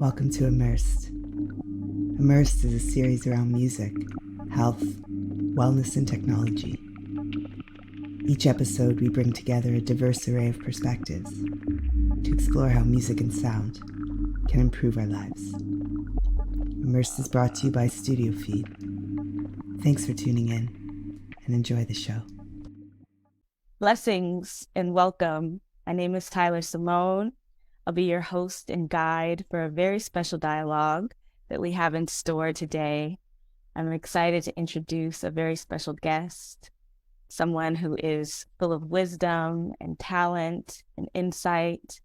Welcome to Immersed. Immersed is a series around music, health, wellness, and technology. Each episode, we bring together a diverse array of perspectives to explore how music and sound can improve our lives. Immersed is brought to you by Studio Feed. Thanks for tuning in and enjoy the show. Blessings and welcome. My name is Cymone. I'll be your host and guide for a very special dialogue that we have in store today. I'm excited to introduce a very special guest, someone who is full of wisdom and talent and insight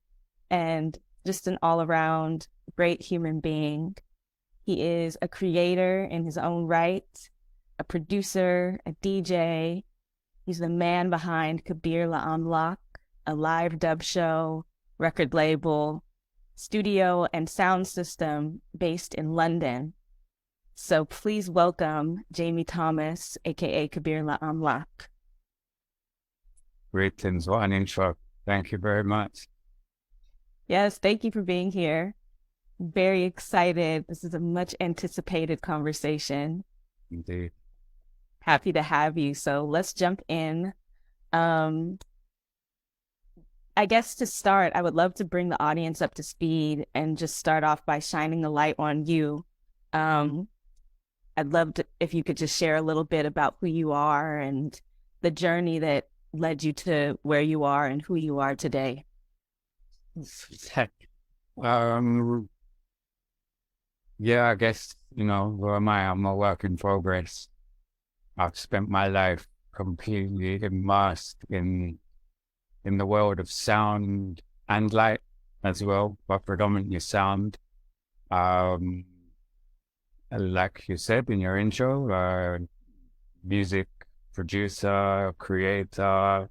and just an all-around great human being. He is a creator in his own right, a producer, a DJ. He's the man behind Kibir Amlak, a live dub show, record label, studio, and sound system based in London. So please welcome Jamie Thomas, aka Kibir Amlak. Greetings, what an intro. Thank you very much. Yes, thank you for being here. Very excited. This is a much anticipated conversation. Indeed. Happy to have you. So let's jump in. I guess to start, I would love to bring the audience up to speed and just start off by shining the light on you. I'd love to, if you could just share a little bit about who you are and the journey that led you to where you are and who you are today. Yeah, I guess, who am I? I'm a work in progress. I've spent my life completely immersed in the world of sound and light as well, but predominantly sound. Like you said in your intro, music producer, creator.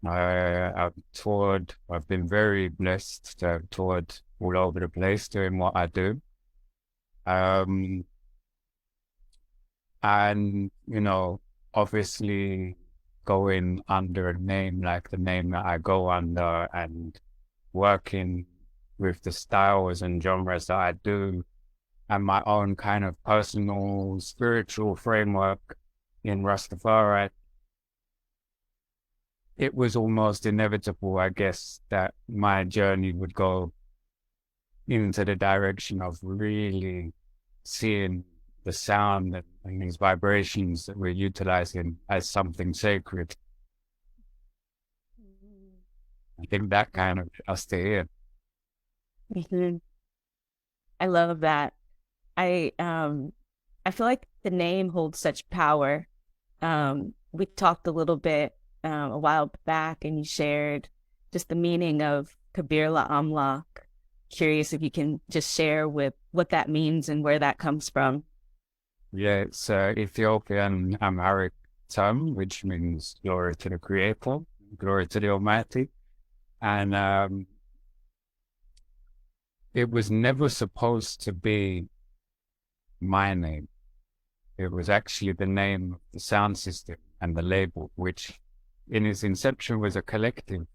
I've toured. I've been very blessed to have toured all over the place doing what I do. And, obviously going under a name like the name that I go under and working with the styles and genres that I do and my own kind of personal spiritual framework in Rastafari, it was almost inevitable, I guess, that my journey would go into the direction of really seeing the sound and these vibrations that we're utilizing as something sacred. I think that kind of just to hear. Mm-hmm. I love that. I feel like the name holds such power. We talked a little bit a while back, and you shared just the meaning of Kibir Amlak. Curious if you can just share with what that means and where that comes from. Yeah, it's Ethiopian Amharic term, which means glory to the Creator, glory to the Almighty. And it was never supposed to be my name. It was actually the name of the sound system and the label, which in its inception was a collective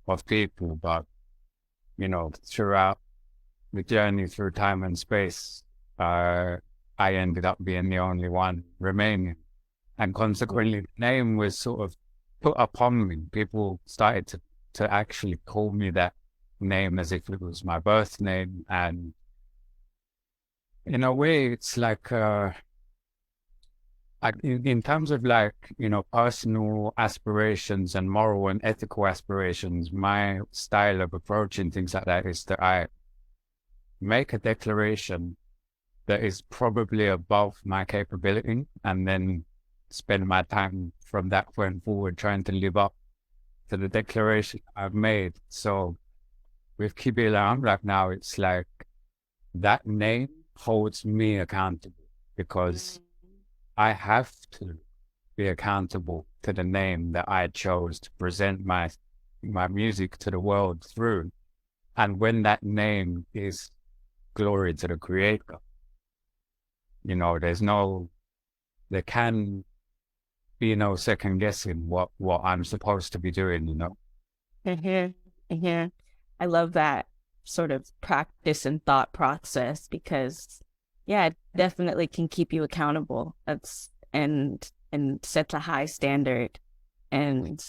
of people, but, throughout the journey through time and space, I ended up being the only one remaining. And consequently, the name was sort of put upon me. People started to actually call me that name as if it was my birth name. And in a way, it's like, in terms of personal aspirations and moral and ethical aspirations, my style of approaching things like that is that I make a declaration that is probably above my capability, and then spend my time from that point forward trying to live up to the declaration I've made. So with Kibir Amlak now, it's like that name holds me accountable because I have to be accountable to the name that I chose to present my music to the world through. And when that name is glory to the Creator, there can be no second guessing what I'm supposed to be doing, Mm-hmm. Mm-hmm. I love that. sort of practice and thought process, because yeah, it definitely can keep you accountable. And sets a high standard. And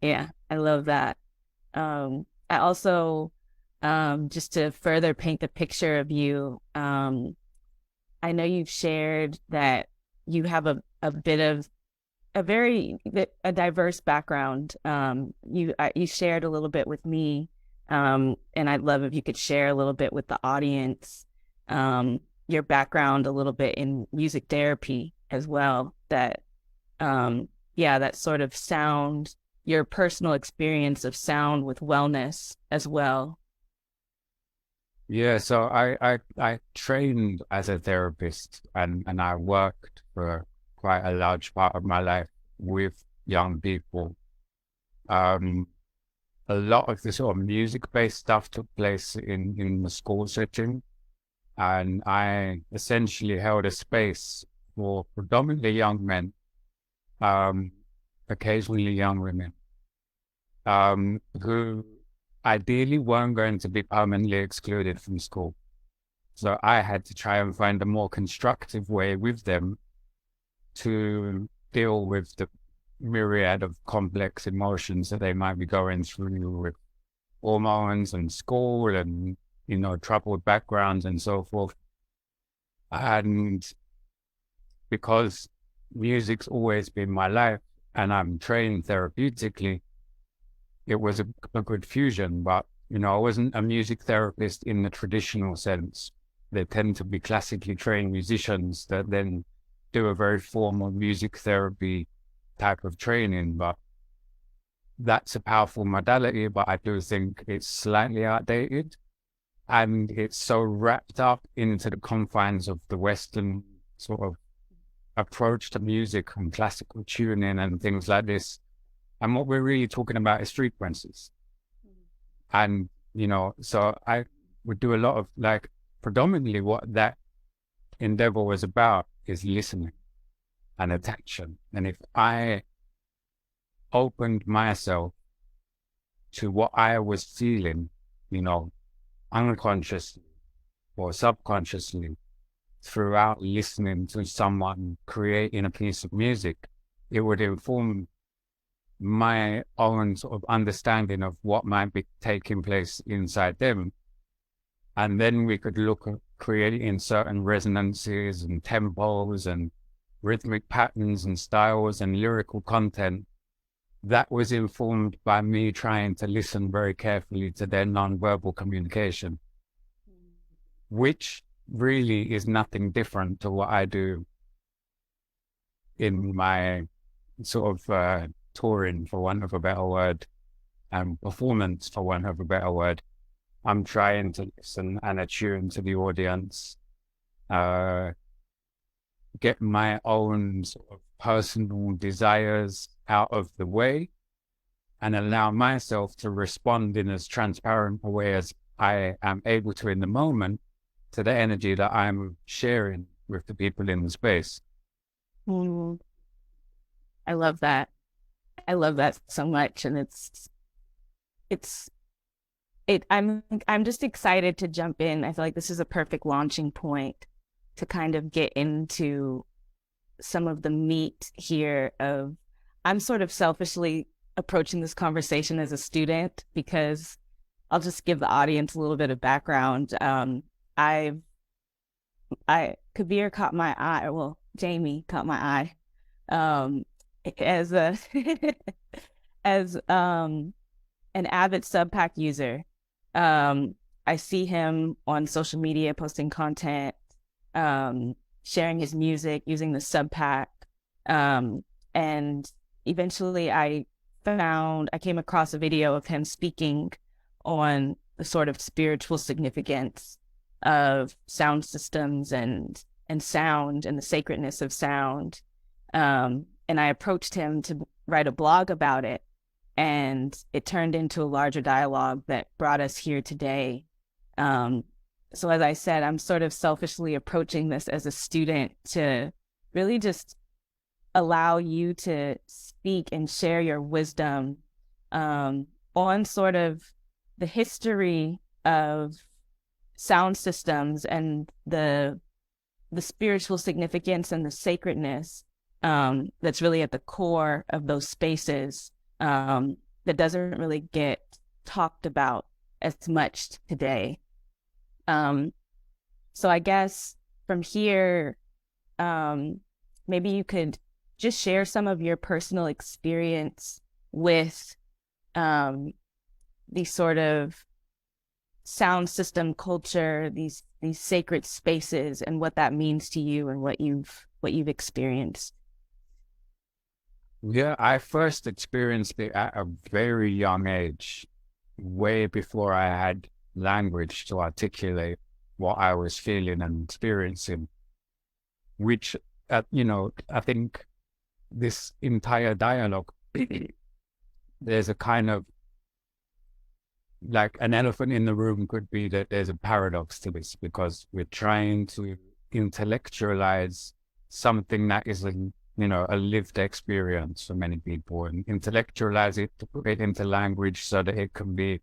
yeah, I love that. I also, just to further paint the picture of you, I know you've shared that you have a bit of a diverse background. You shared a little bit with me, and I'd love if you could share a little bit with the audience, your background a little bit in music therapy as well. That that sort of sound, your personal experience of sound with wellness as well. Yeah, so I trained as a therapist, and I worked for quite a large part of my life with young people. A lot of the sort of music-based stuff took place in the school setting, and I essentially held a space for predominantly young men, occasionally young women, who ideally weren't going to be permanently excluded from school. So I had to try and find a more constructive way with them to deal with the myriad of complex emotions that they might be going through with hormones and school and, troubled backgrounds and so forth. And because music's always been my life and I'm trained therapeutically, it was a good fusion. But, I wasn't a music therapist in the traditional sense. They tend to be classically trained musicians that then do a very formal music therapy type of training. But that's a powerful modality, but I do think it's slightly outdated. And it's so wrapped up into the confines of the Western sort of approach to music and classical tuning and things like this. And what we're really talking about is frequencies. And, so I would do a lot of predominantly what that endeavor was about is listening and attention. And if I opened myself to what I was feeling, unconsciously or subconsciously throughout listening to someone creating a piece of music, it would inform my own sort of understanding of what might be taking place inside them. And then we could look at creating certain resonances and tempos and rhythmic patterns and styles and lyrical content that was informed by me trying to listen very carefully to their nonverbal communication, which really is nothing different to what I do in my sort of touring, for want of a better word, and performance, for want of a better word. I'm trying to listen and attune to the audience, get my own sort of personal desires out of the way, and allow myself to respond in as transparent a way as I am able to in the moment to the energy that I'm sharing with the people in the space. Mm. I love that. I love that so much. And I'm just excited to jump in. I feel like this is a perfect launching point to kind of get into some of the meat here of, I'm sort of selfishly approaching this conversation as a student, because I'll just give the audience a little bit of background. Kibir caught my eye, well, Jamie caught my eye, as a as an avid SUBPAC user. I see him on social media posting content, sharing his music using the SUBPAC, and eventually I came across a video of him speaking on the sort of spiritual significance of sound systems and sound and the sacredness of sound. And I approached him to write a blog about it, and it turned into a larger dialogue that brought us here today. So as I said, I'm sort of selfishly approaching this as a student to really just allow you to speak and share your wisdom on sort of the history of sound systems and the spiritual significance and the sacredness that's really at the core of those spaces that doesn't really get talked about as much today. So I guess from here, maybe you could just share some of your personal experience with these sort of sound system culture, these sacred spaces, and what that means to you and what you've experienced. Yeah, I first experienced it at a very young age, way before I had language to articulate what I was feeling and experiencing, which, I think this entire dialogue, there's a kind of, like an elephant in the room could be that there's a paradox to this, because we're trying to intellectualize something that is a lived experience for many people, and intellectualize it to put it into language so that it can be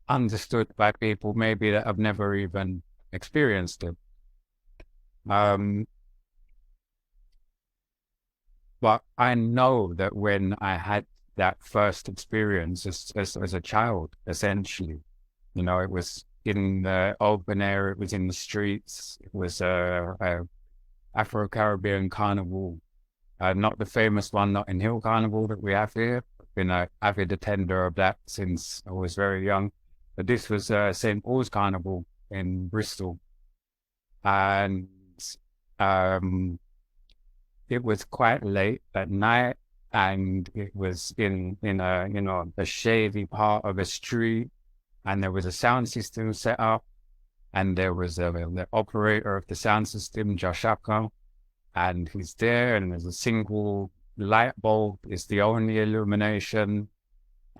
understood by people maybe that have never even experienced it. But I know that when I had that first experience as a child, essentially, it was in the open air, it was in the streets, it was a Afro-Caribbean carnival, not the famous one, Notting Hill Carnival that we have here. I've been an avid attender of that since I was very young. But this was St. Paul's Carnival in Bristol. And it was quite late at night, and it was in a shady part of a street, and there was a sound system set up, and there was the operator of the sound system, Josh Akka, and he's there, and there's a single light bulb is the only illumination,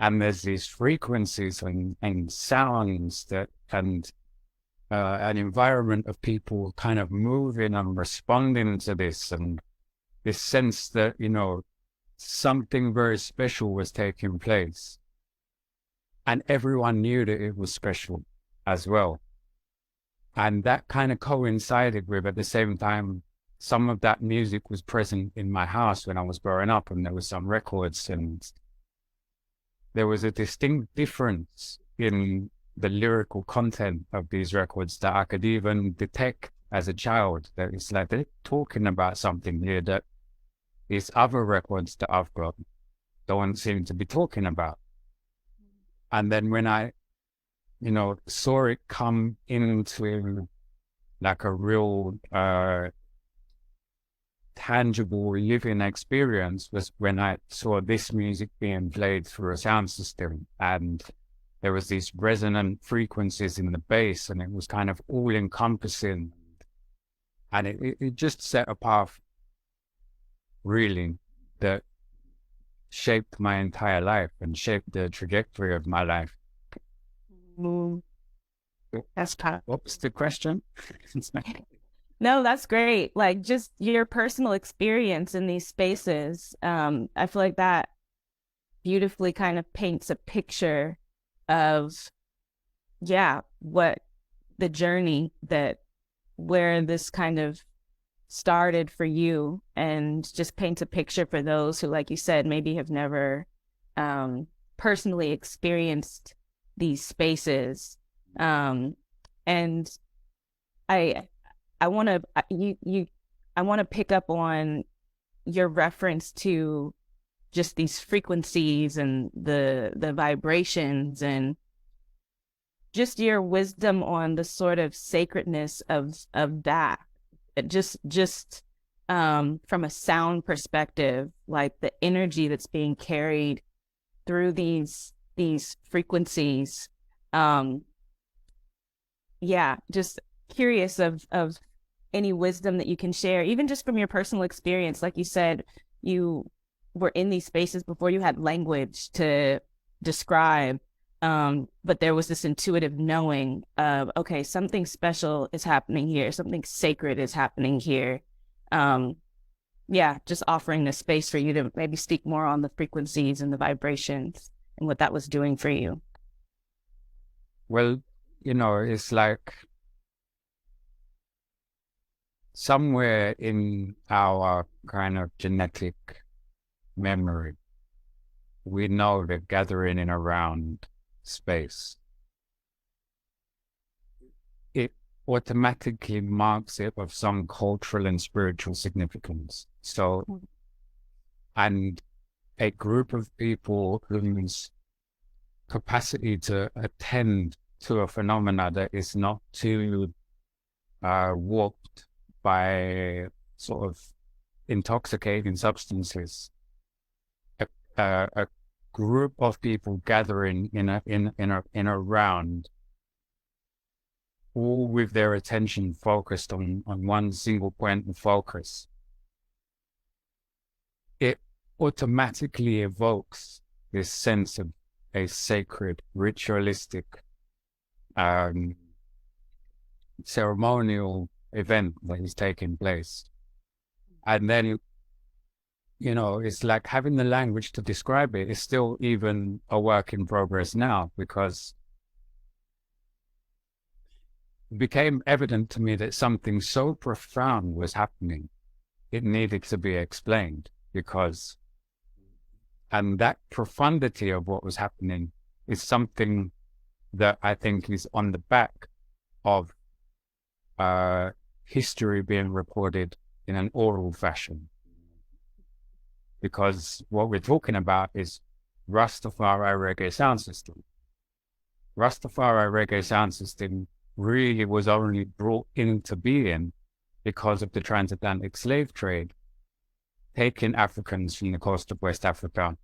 and there's these frequencies and sounds that, and an environment of people kind of moving and responding to this, and this sense that, something very special was taking place. And everyone knew that it was special as well. And that kind of coincided with, at the same time, some of that music was present in my house when I was growing up, and there was some records, and there was a distinct difference in the lyrical content of these records that I could even detect as a child, that it's like they're talking about something here that these other records that I've got don't seem to be talking about. And then when I, saw it come into like a real tangible living experience, was when I saw this music being played through a sound system, and there was these resonant frequencies in the bass, and it was kind of all encompassing, and it just set a path, really, that shaped my entire life and shaped the trajectory of my life. That's tough. What was the question? No, that's great. Like, just your personal experience in these spaces. I feel like that beautifully kind of paints a picture of, what the journey, that where this kind of started for you, and just paints a picture for those who, like you said, maybe have never personally experienced these spaces. And I want to pick up on your reference to just these frequencies and the vibrations, and just your wisdom on the sort of sacredness of that. Just from a sound perspective, like the energy that's being carried through these frequencies. Just curious of any wisdom that you can share, even just from your personal experience. Like you said, you were in these spaces before you had language to describe, but there was this intuitive knowing of, okay, something special is happening here, something sacred is happening here. Just offering the space for you to maybe speak more on the frequencies and the vibrations and what that was doing for you. Well, it's like somewhere in our kind of genetic memory, we know that gathering in a round space, it automatically marks it of some cultural and spiritual significance. So, and a group of people whose capacity to attend to a phenomena that is not too warped by sort of intoxicating substances, a group of people gathering in a round, all with their attention focused on one single point of focus, it automatically evokes this sense of a sacred, ritualistic, ceremonial event that is taking place. And then, it's like having the language to describe it is still even a work in progress now, because it became evident to me that something so profound was happening, it needed to be explained, and that profundity of what was happening is something that I think is on the back of history being recorded in an oral fashion. Because what we're talking about is Rastafari reggae sound system. Rastafari reggae sound system really was only brought into being because of the transatlantic slave trade, taking Africans from the coast of West Africa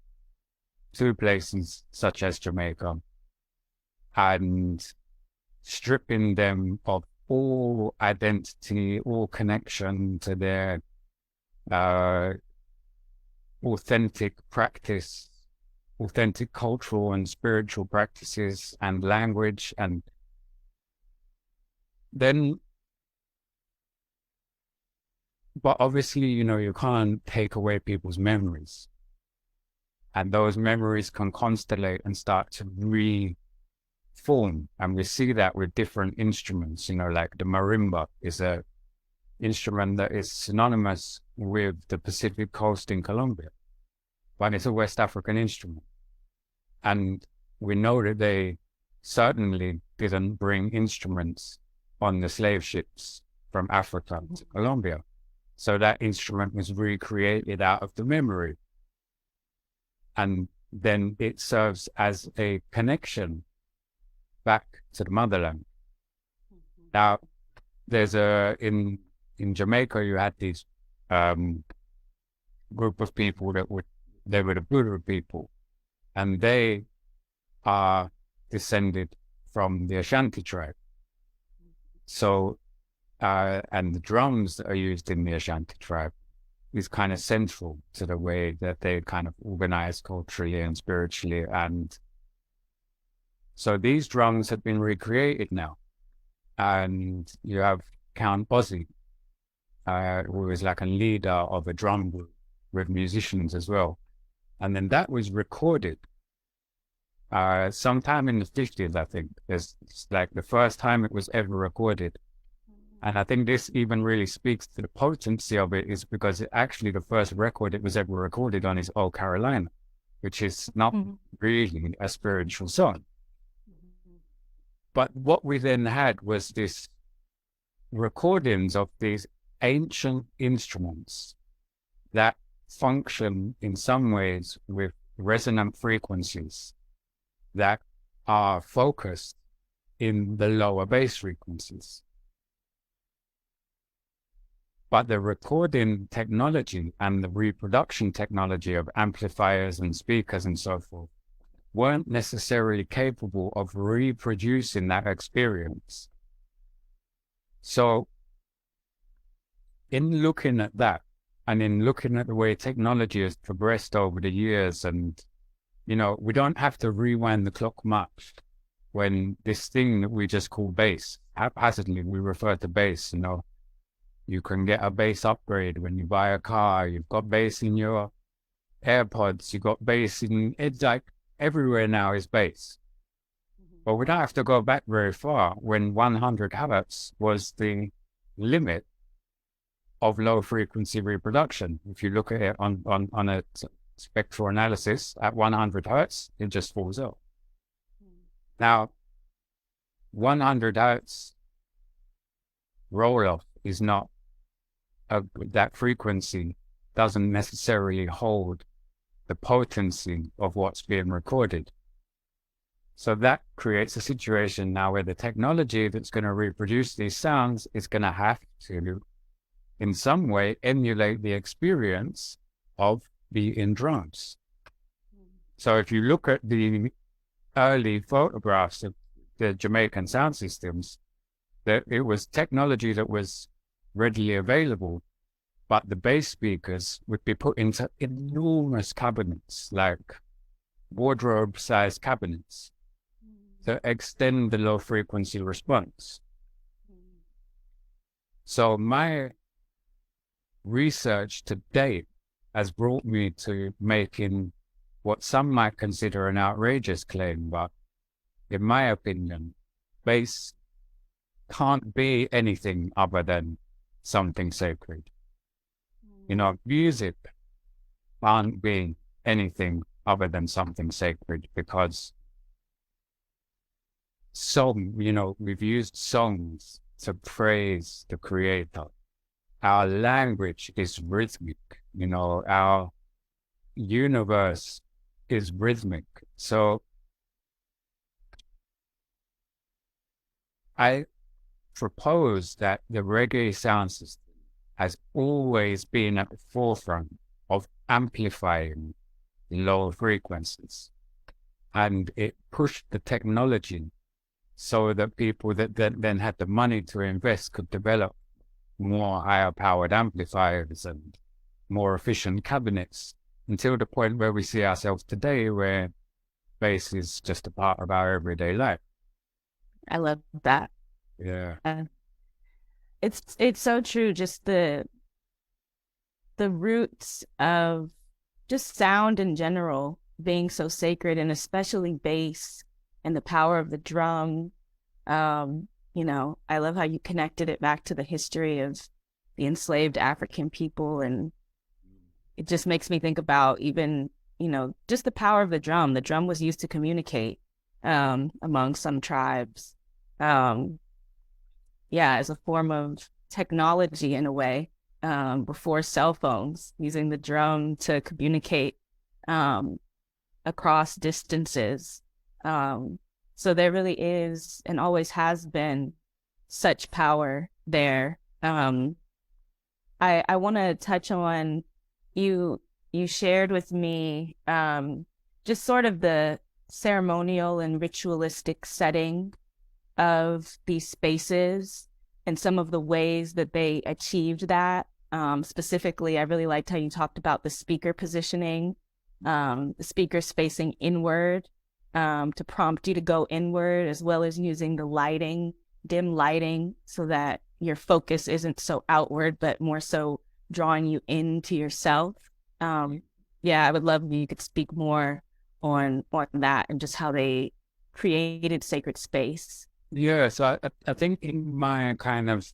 to places such as Jamaica and stripping them of all identity, all connection to their authentic practice, authentic cultural and spiritual practices and language. And then, but obviously, you can't take away people's memories. And those memories can constellate and start to reform. And we see that with different instruments, like the marimba is a instrument that is synonymous with the Pacific coast in Colombia, but it's a West African instrument. And we know that they certainly didn't bring instruments on the slave ships from Africa to Colombia. So that instrument was recreated out of the memory. And then it serves as a connection back to the motherland. Now, there's in Jamaica, you had these group of people they were the Buddha people, and they are descended from the Ashanti tribe. So, and the drums that are used in the Ashanti tribe is kind of central to the way that they kind of organize culturally and spiritually. And so these drums have been recreated now. And you have Count Ozzy, who is like a leader of a drum group with musicians as well. And then that was recorded sometime in the 50s, I think. It's like the first time it was ever recorded. And I think this even really speaks to the potency of it, is because actually the first record it was ever recorded on is Oh Carolina, which is not really a spiritual song. But what we then had was this recordings of these ancient instruments that function in some ways with resonant frequencies that are focused in the lower bass frequencies. But the recording technology and the reproduction technology of amplifiers and speakers and so forth weren't necessarily capable of reproducing that experience. So in looking at that, and in looking at the way technology has progressed over the years, and, we don't have to rewind the clock much when this thing that we just call bass, haphazardly we refer to bass, you can get a bass upgrade when you buy a car, you've got bass in your AirPods, you've got bass in, it's like everywhere now is bass. But we don't have to go back very far when 100 hertz was the limit of low frequency reproduction. If you look at it on a spectral analysis at 100 hertz, it just falls out. Now, 100 hertz roll off is not that frequency doesn't necessarily hold the potency of what's being recorded. So that creates a situation now where the technology that's going to reproduce these sounds is going to have to, in some way, emulate the experience of being drums. So if you look at the early photographs of the Jamaican sound systems, that it was technology that was readily available, but the bass speakers would be put into enormous cabinets, like wardrobe-sized cabinets, to extend the low frequency response. So my research to date has brought me to making what some might consider an outrageous claim, but in my opinion, bass can't be anything other than something sacred. You know, music can't be anything other than something sacred, because we've used songs to praise the creator. Our language is rhythmic, our universe is rhythmic. So I propose that the reggae sound system has always been at the forefront of amplifying low frequencies, and it pushed the technology so that people that then had the money to invest could develop more higher powered amplifiers and more efficient cabinets, until the point where we see ourselves today, where bass is just a part of our everyday life. I love that. Yeah. It's so true. Just the roots of just sound in general being so sacred, and especially bass and the power of the drum. I love how you connected it back to the history of the enslaved African people, and it just makes me think about even, just the power of the drum. The drum was used to communicate among some tribes. As a form of technology in a way, before cell phones, using the drum to communicate across distances. So there really is, and always has been, such power there. I want to touch on, you shared with me just sort of the ceremonial and ritualistic setting of these spaces and some of the ways that they achieved that. Specifically, I really liked how you talked about the speaker positioning, the speakers facing inward to prompt you to go inward, as well as using the lighting, dim lighting, so that your focus isn't so outward, but more so drawing you into yourself. I would love if you could speak more on that and just how they created sacred space. Yeah, so I think in my kind of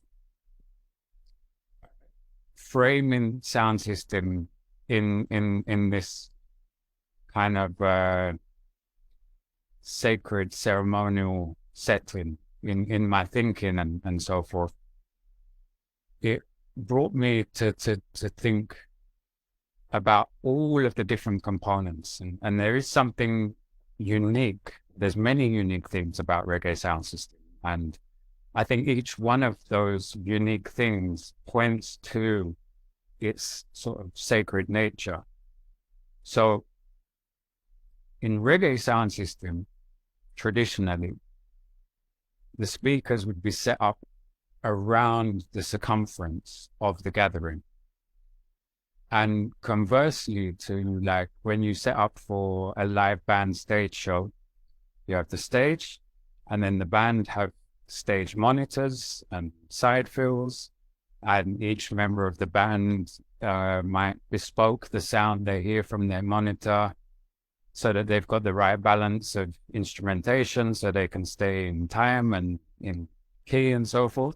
framing sound system in this kind of sacred ceremonial setting in my thinking and so forth, it brought me to think about all of the different components, and there is something unique. There's many unique things about reggae sound system, and I think each one of those unique things points to its sort of sacred nature. So in reggae sound system, traditionally, the speakers would be set up around the circumference of the gathering. And conversely to, like, when you set up for a live band stage show, you have the stage, and then the band have stage monitors and side fills, and each member of the band might bespoke the sound they hear from their monitor. so that they've got the right balance of instrumentation so they can stay in time and in key and so forth.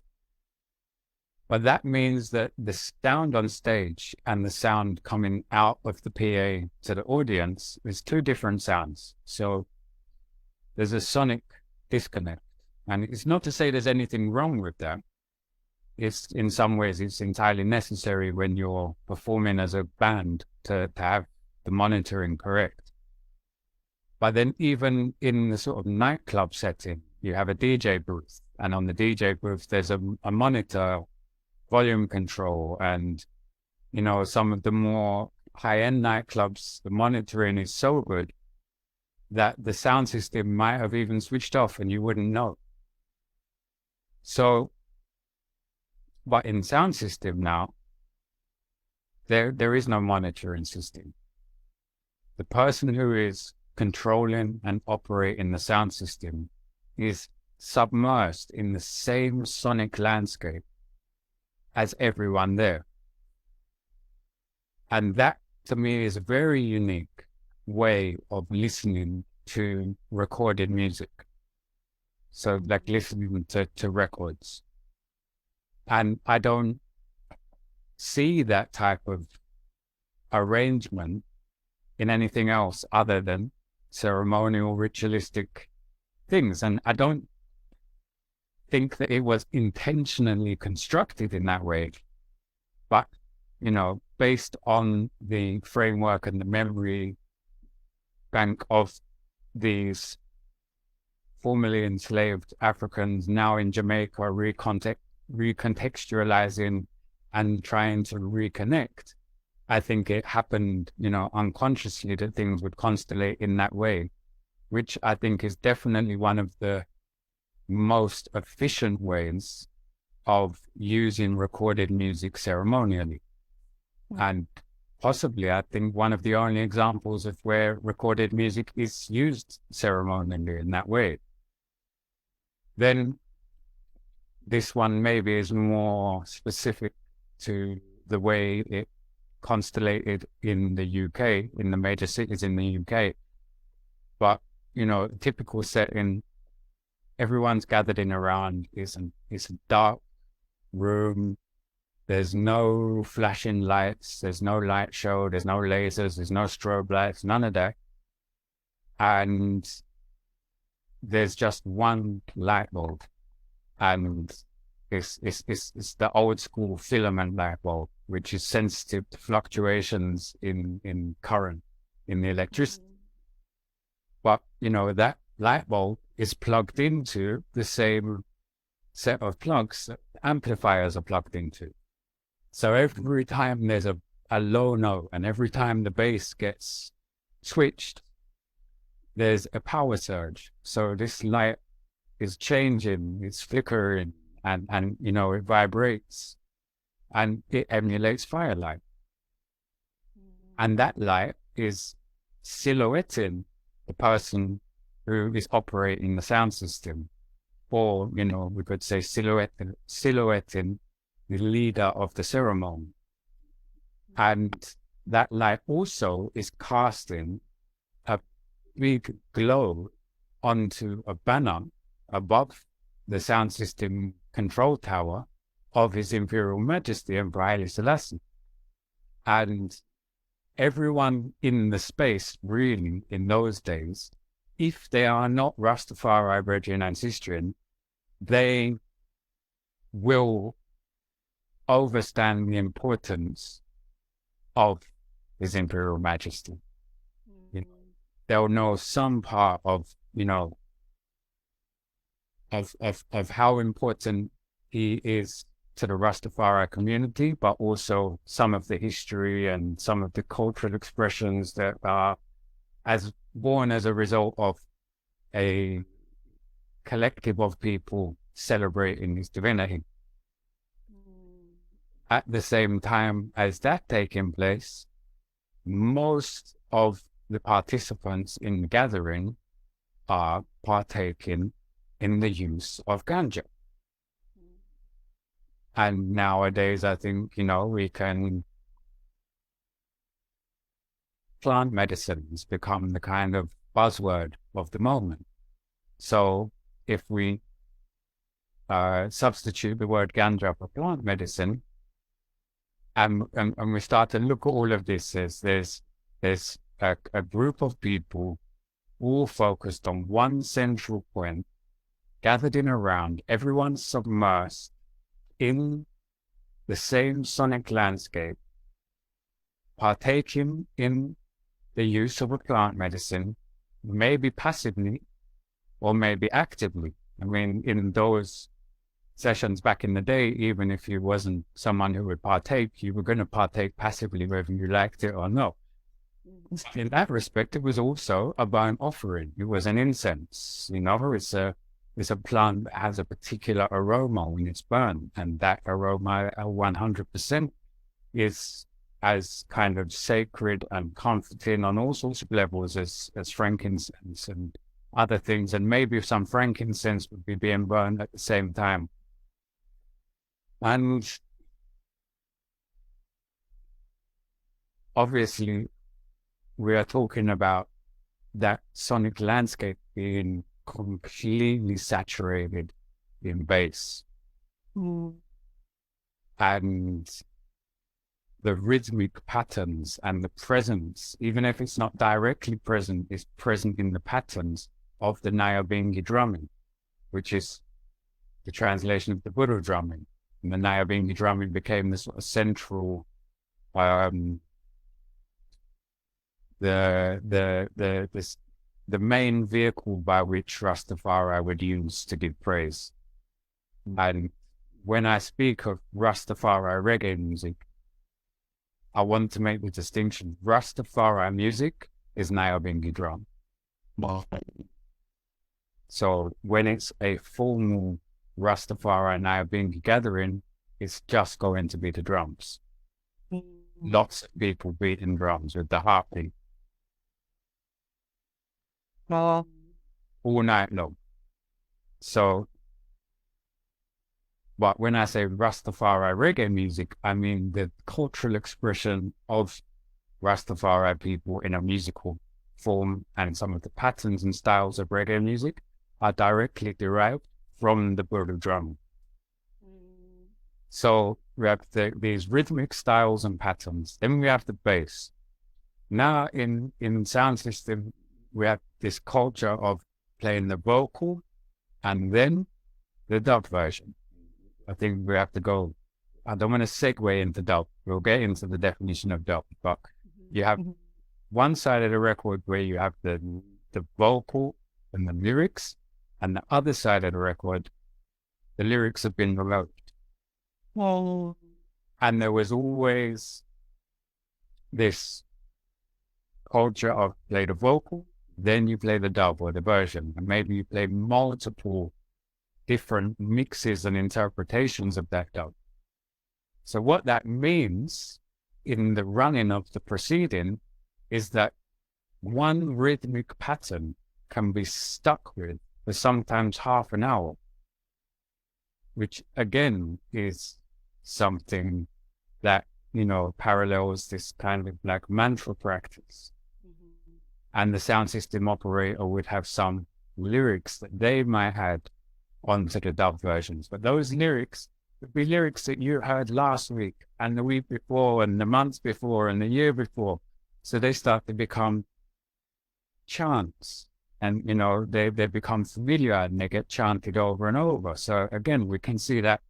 But that means that the sound on stage and the sound coming out of the PA to the audience is two different sounds. So there's a sonic disconnect. And it's not to say there's anything wrong with that. It's, in some ways, it's entirely necessary when you're performing as a band to have the monitoring correct. But then even in the sort of nightclub setting, you have a DJ booth, and on the DJ booth, there's a monitor, volume control, and, you know, some of the more high-end nightclubs, the monitoring is so good that the sound system might have even switched off and you wouldn't know. So, but in sound system now, there is no monitoring system. The person who is controlling and operating the sound system is submersed in the same sonic landscape as everyone there. And that, to me, is a very unique way of listening to recorded music. So, like listening to records. And I don't see that type of arrangement in anything else other than ceremonial, ritualistic things. And I don't think that it was intentionally constructed in that way, but, you know, based on the framework and the memory bank of these formerly enslaved Africans now in Jamaica recontextualizing and trying to reconnect. I think it happened, you know, unconsciously that things would constellate in that way, which I think is definitely one of the most efficient ways of using recorded music ceremonially. And possibly, I think, one of the only examples of where recorded music is used ceremonially in that way. Then this one maybe is more specific to the way it constellated in the UK, in the major cities in the UK. But, you know, typical setting, everyone's gathered in around, it's a dark room. There's no flashing lights, there's no light show, there's no lasers, there's no strobe lights, none of that. And there's just one light bulb. And it's the old school filament light bulb, which is sensitive to fluctuations in current, in the electricity. But, you know, that light bulb is plugged into the same set of plugs that amplifiers are plugged into. So every time there's a low note and every time the bass gets switched, there's a power surge. So this light is changing, it's flickering, and you know, it vibrates and it emulates firelight. And that light is silhouetting the person who is operating the sound system. Or, you know, we could say silhouetting the leader of the ceremony. And that light also is casting a big glow onto a banner above the sound system control tower of His Imperial Majesty Emperor Haile Selassie. And everyone in the space, really, in those days, if they are not Rastafari, Brethren, and Sistrian, they will overstand the importance of His Imperial Majesty. You know, they'll know some part of, you know, of how important he is to the Rastafari community, but also some of the history and some of the cultural expressions that are born as a result of a collective of people celebrating his divinity. At the same time as that taking place, most of the participants in the gathering are partaking in the use of ganja. And nowadays, I think, you know, we can plant medicine has become the kind of buzzword of the moment. So if we substitute the word ganja for plant medicine, and we start to look at all of this, there's a group of people all focused on one central point, gathered in around, everyone submersed in the same sonic landscape, partaking in the use of a plant medicine, maybe passively or maybe actively. I mean, in those sessions back in the day, even if you wasn't someone who would partake, you were going to partake passively whether you liked it or not. In that respect, it was also a burnt offering. It was an incense. You know, it's a plant that has a particular aroma when it's burned, and that aroma 100% is as kind of sacred and comforting on all sorts of levels as frankincense and other things, and maybe some frankincense would be being burned at the same time. And obviously, we are talking about that sonic landscape being completely saturated in bass. And the rhythmic patterns and the presence, even if it's not directly present, is present in the patterns of the Nyabingi drumming, which is the translation of the Buddha drumming. And the Nyabingi drumming became the sort of central, the main vehicle by which Rastafari would use to give praise. And when I speak of Rastafari reggae music, I want to make the distinction. Rastafari music is Nyabingi drum. So when it's a formal Rastafari Nyabingi gathering, it's just going to be the drums. Lots of people beating drums with the heartbeat. All night long. So, but when I say Rastafari reggae music, I mean the cultural expression of Rastafari people in a musical form, and some of the patterns and styles of reggae music are directly derived from the Buddha drum. So we have these rhythmic styles and patterns. Then we have the bass. Now in sound system, we have this culture of playing the vocal and then the dub version. I think we have to go, I don't want to segue into dub. We'll get into the definition of dub, but you have one side of the record where you have the vocal and the lyrics, and the other side of the record, the lyrics have been removed. And there was always this culture of play the vocal, then you play the dub or the version, and maybe you play multiple different mixes and interpretations of that dub. So what that means in the running of the proceeding is that one rhythmic pattern can be stuck with for sometimes half an hour, which again is something that, you know, parallels this kind of like mantra practice. And the sound system operator would have some lyrics that they might have onto the dub versions, but those lyrics would be lyrics that you heard last week and the week before and the month before and the year before. So they start to become chants, and you know, they become familiar and they get chanted over and over. So again, we can see that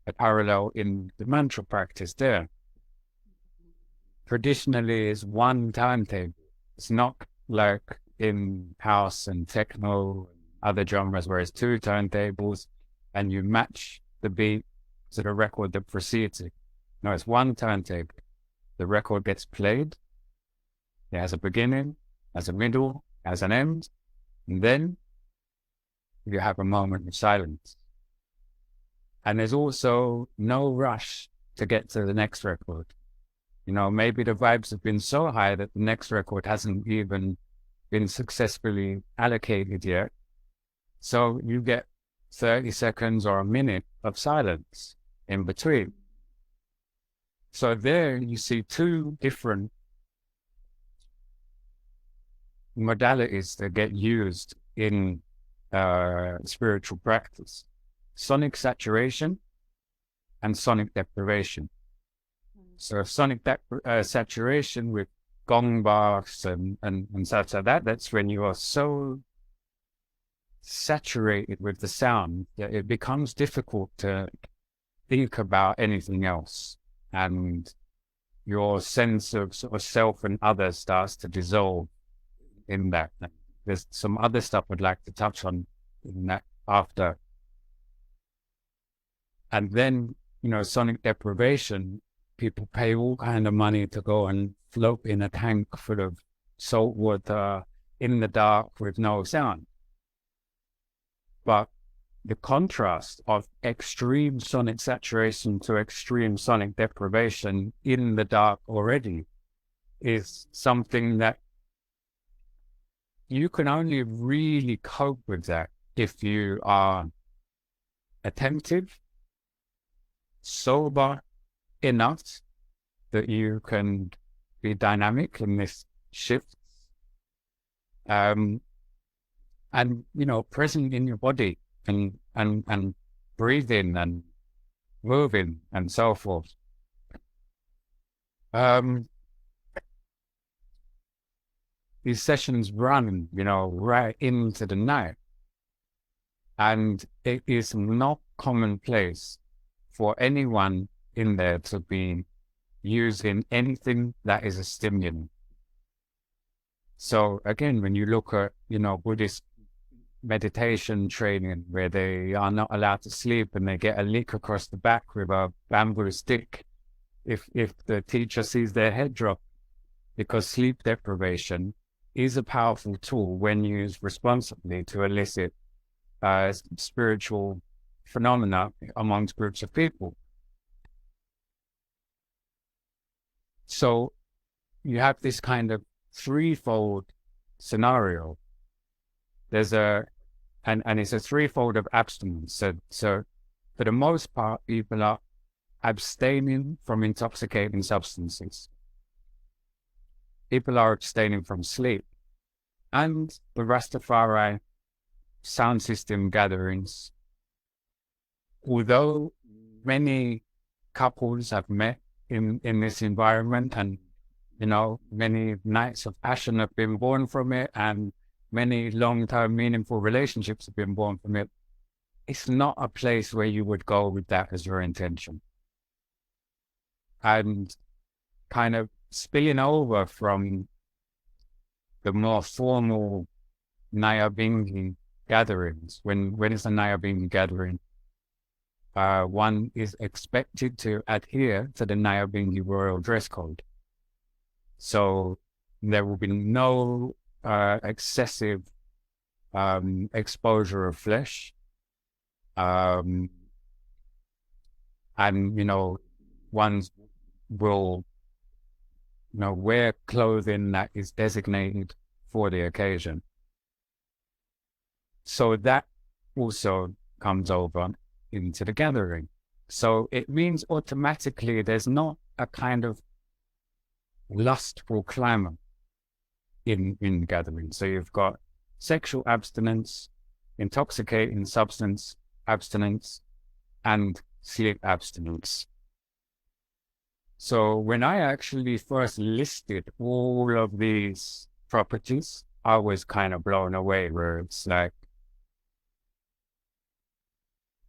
a parallel in the mantra practice there. Traditionally is one timetable. It's not like in house and techno and other genres where it's two turntables and you match the beat to the record that precedes it. No, it's one turntable. The record gets played. It has a beginning, has a middle, has an end, and then you have a moment of silence. And there's also no rush to get to the next record. You know, maybe the vibes have been so high that the next record hasn't even been successfully allocated yet. So you get 30 seconds or a minute of silence in between. So there you see two different modalities that get used in spiritual practice: sonic saturation and sonic deprivation. So sonic saturation with gong baths and such like that, that's when you are so saturated with the sound that it becomes difficult to think about anything else, and your sense of sort of self and other starts to dissolve in that. There's some other stuff I'd like to touch on in that after. And then, sonic deprivation, people pay all kind of money to go and float in a tank full of salt water in the dark with no sound. But the contrast of extreme sonic saturation to extreme sonic deprivation in the dark already is something that you can only really cope with that if you are attentive, sober enough that you can be dynamic in this shift, and present in your body and breathing and moving and so forth. These sessions run, right into the night, and it is not commonplace for anyone in there to be using anything that is a stimulant. So again, when you look at, Buddhist meditation training where they are not allowed to sleep and they get a lick across the back with a bamboo stick if the teacher sees their head drop, because sleep deprivation is a powerful tool when used responsibly to elicit spiritual phenomena amongst groups of people. So you have this kind of threefold scenario. There's and it's a threefold of abstinence. So for the most part, people are abstaining from intoxicating substances. People are abstaining from sleep. And the Rastafari sound system gatherings, although many couples have met in this environment, and many nights of passion have been born from it, and many long-term meaningful relationships have been born from it, it's not a place where you would go with that as your intention. And kind of spilling over from the more formal Nyabingi gatherings. When it's a Nyabingi gathering, one is expected to adhere to the Nyabingi royal dress code. So there will be no excessive exposure of flesh. And, ones will wear clothing that is designated for the occasion. So that also comes over into the gathering. So it means automatically there's not a kind of lustful clamor in the gathering. So you've got sexual abstinence, intoxicating substance abstinence, and sleep abstinence. So when I actually first listed all of these properties, I was kind of blown away, where it's like,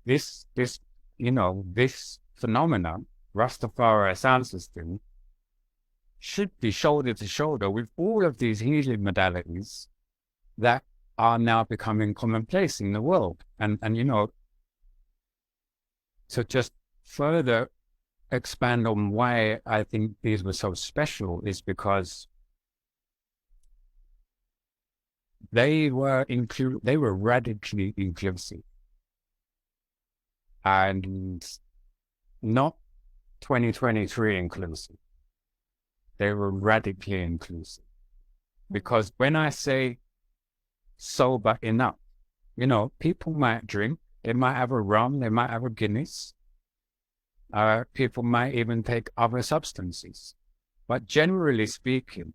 this phenomenon, Rastafari sound system, should be shoulder to shoulder with all of these healing modalities that are now becoming commonplace in the world. And to just further expand on why I think these were so special is because they were radically inclusive, and not 2023 inclusive. They were radically inclusive. Because when I say sober enough, people might drink, they might have a rum, they might have a Guinness. People might even take other substances. But generally speaking,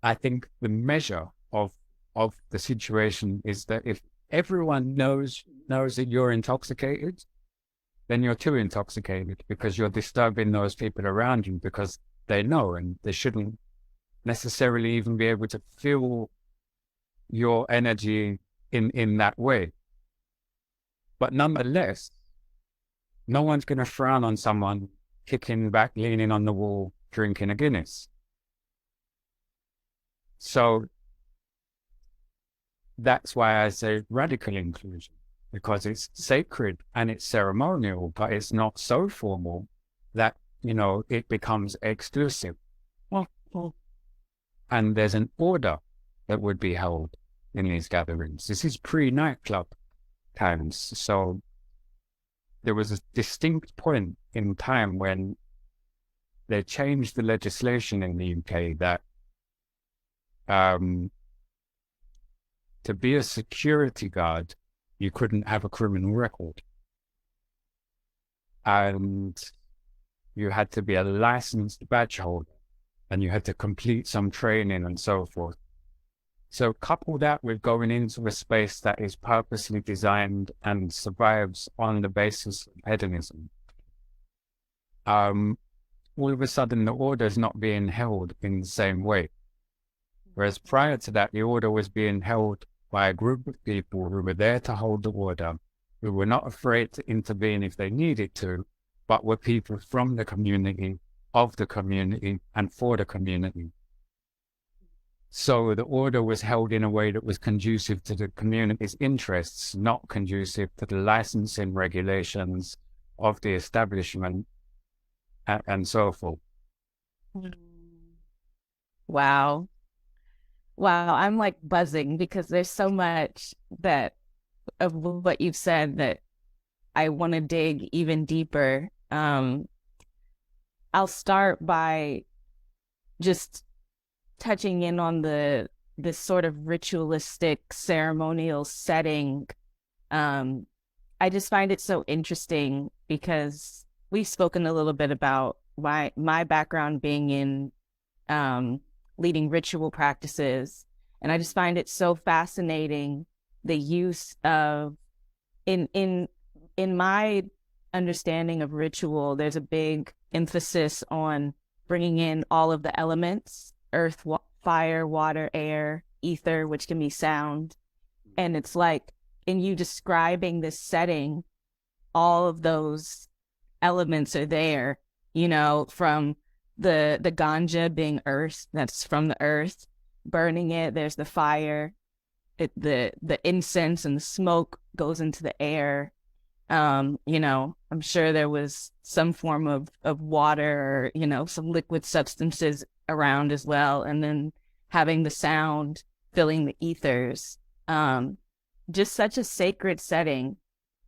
I think the measure of the situation is that if everyone knows that you're intoxicated, then you're too intoxicated, because you're disturbing those people around you, because they know, and they shouldn't necessarily even be able to feel your energy in that way. But nonetheless, no one's going to frown on someone kicking back, leaning on the wall, drinking a Guinness. So that's why I say radical inclusion, because it's sacred and it's ceremonial, but it's not so formal that, it becomes exclusive. And there's an order that would be held in these gatherings. This is pre-nightclub times. So there was a distinct point in time when they changed the legislation in the UK that to be a security guard, you couldn't have a criminal record. And you had to be a licensed badge holder, and you had to complete some training and so forth. So couple that with going into a space that is purposely designed and survives on the basis of hedonism. All of a sudden the order is not being held in the same way. Whereas prior to that, the order was being held by a group of people who were there to hold the order, who were not afraid to intervene if they needed to, but were people from the community, of the community, and for the community. So the order was held in a way that was conducive to the community's interests, not conducive to the licensing regulations of the establishment and so forth. Wow. Wow, I'm like buzzing because there's so much of what you've said that I want to dig even deeper. I'll start by just touching in on this sort of ritualistic ceremonial setting. I just find it so interesting because we've spoken a little bit about my background being in leading ritual practices. And I just find it so fascinating, the use of, in my understanding of ritual, there's a big emphasis on bringing in all of the elements, earth, fire, water, air, ether, which can be sound. And it's like, in you describing this setting, all of those elements are there, from the ganja being earth, that's from the earth, burning it, there's the fire, the incense and the smoke goes into the air. I'm sure there was some form of water or, some liquid substances around as well. And then having the sound filling the ethers, just such a sacred setting.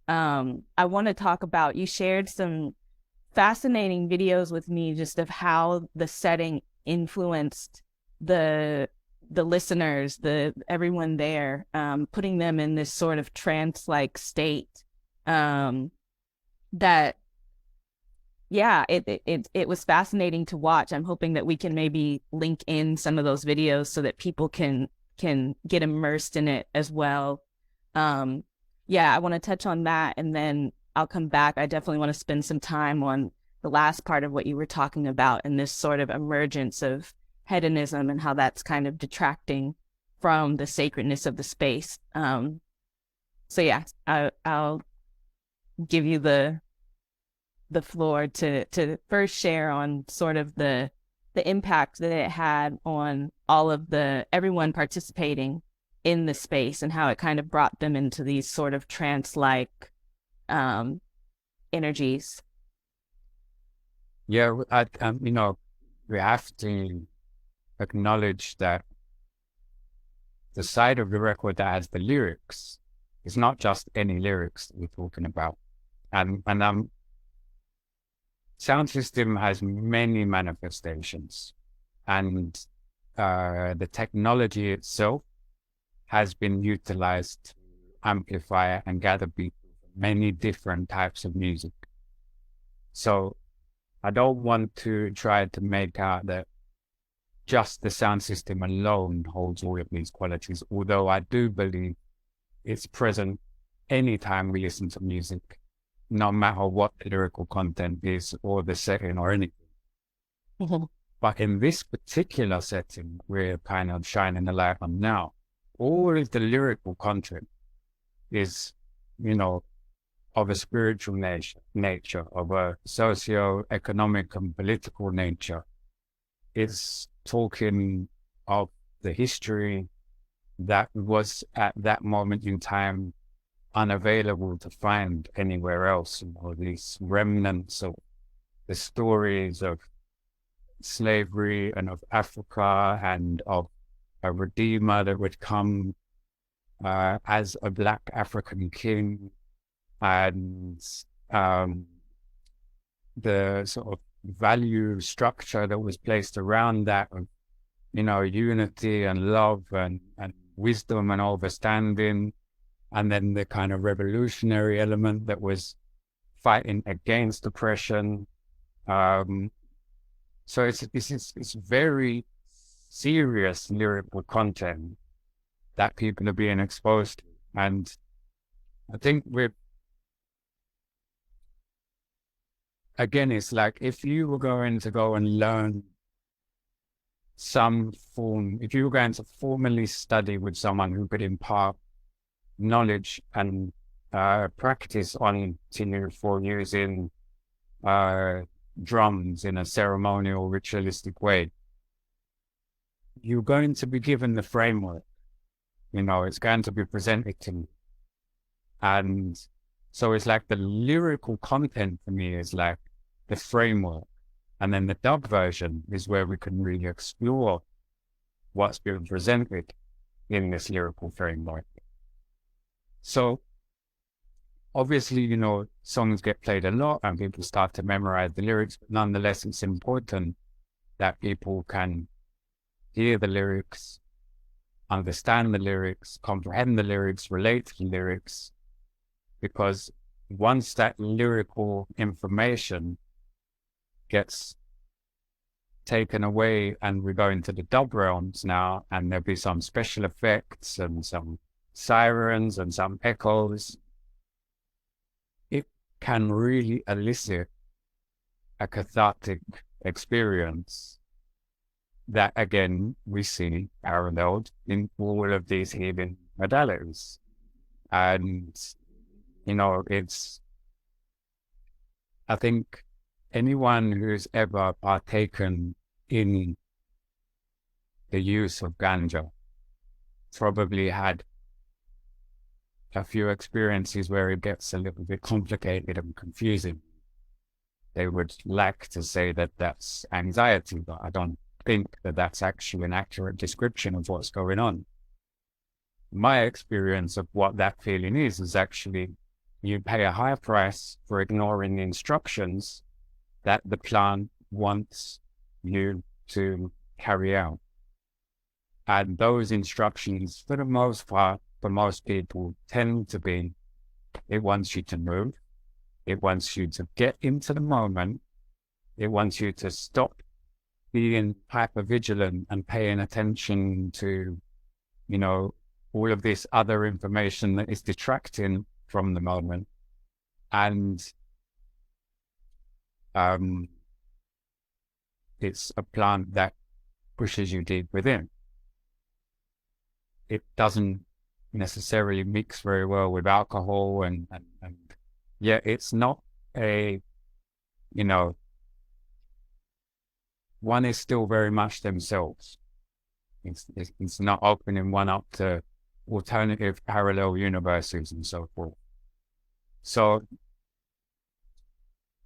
I want to talk about, you shared some fascinating videos with me just of how the setting influenced the listeners, everyone there, putting them in this sort of trance-like state. That, yeah, it was fascinating to watch. I'm hoping that we can maybe link in some of those videos so that people can get immersed in it as well. Yeah, I want to touch on that, and then I'll come back. I definitely want to spend some time on the last part of what you were talking about, and this sort of emergence of hedonism and how that's kind of detracting from the sacredness of the space. So yeah, I'll give you the floor to first share on sort of the impact that it had on all of everyone participating in the space, and how it kind of brought them into these sort of trance-like energies. Yeah, we have to acknowledge that the side of the record that has the lyrics is not just any lyrics that we're talking about. And sound system has many manifestations, and the technology itself has been utilized to amplify and gather people from many different types of music. So I don't want to try to make out that just the sound system alone holds all of these qualities, although I do believe it's present anytime we listen to music, no matter what the lyrical content is or the setting or anything. Mm-hmm. But in this particular setting, we're kind of shining the light on now. All of the lyrical content is, of a spiritual nature, of a socio-economic and political nature. It's talking of the history that was at that moment in time unavailable to find anywhere else. These remnants of the stories of slavery and of Africa and of a redeemer that would come as a Black African king, and the sort of value structure that was placed around that of, unity and love and wisdom and understanding, and then the kind of revolutionary element that was fighting against oppression. So it's very serious lyrical content that people are being exposed to. And I think it's like if you were going to go and learn if you were going to formally study with someone who could impart knowledge and practice on you for using drums in a ceremonial, ritualistic way, you're going to be given the framework. It's going to be presented to you. And so it's like the lyrical content for me is like the framework. And then the dub version is where we can really explore what's being presented in this lyrical framework. So obviously, songs get played a lot and people start to memorize the lyrics, but nonetheless, it's important that people can hear the lyrics, understand the lyrics, comprehend the lyrics, relate to the lyrics, because once that lyrical information gets taken away and we go into the dub realms now, and there'll be some special effects and some sirens and some echoes, it can really elicit a cathartic experience that, again, we see paralleled in all of these healing modalities. And, I think anyone who's ever partaken in the use of ganja probably had a few experiences where it gets a little bit complicated and confusing. They would like to say that that's anxiety, but I don't think that that's actually an accurate description of what's going on. My experience of what that feeling is actually you pay a high price for ignoring the instructions that the plant wants you to carry out. And those instructions, for the most part, for most people, tend to be, it wants you to move, it wants you to get into the moment, it wants you to stop being hyper-vigilant and paying attention to, all of this other information that is detracting from the moment. And it's a plant that pushes you deep within. It doesn't necessarily mix very well with alcohol, and yeah, it's not a, one is still very much themselves. It's not opening one up to alternative parallel universes and so forth. So,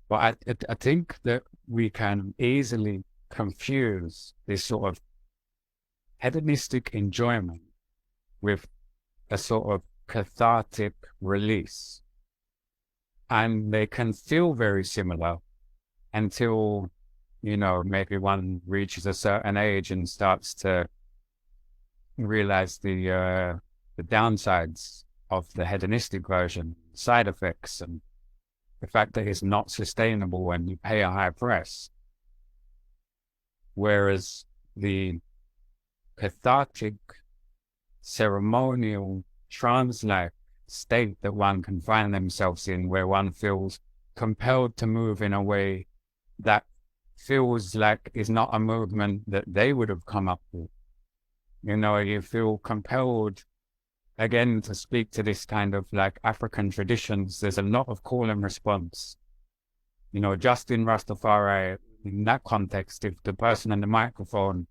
but I think that we can easily confuse this sort of hedonistic enjoyment with a sort of cathartic release. And they can feel very similar until, maybe one reaches a certain age and starts to realize the downsides of the hedonistic version, side effects, and the fact that it's not sustainable when you pay a high price. Whereas the cathartic, ceremonial, trance-like state that one can find themselves in, where one feels compelled to move in a way that feels like is not a movement that they would have come up with. You know, you feel compelled, again, to speak to this kind of like African traditions. There's a lot of call and response. You know, just in Rastafari, in that context, if the person on the microphone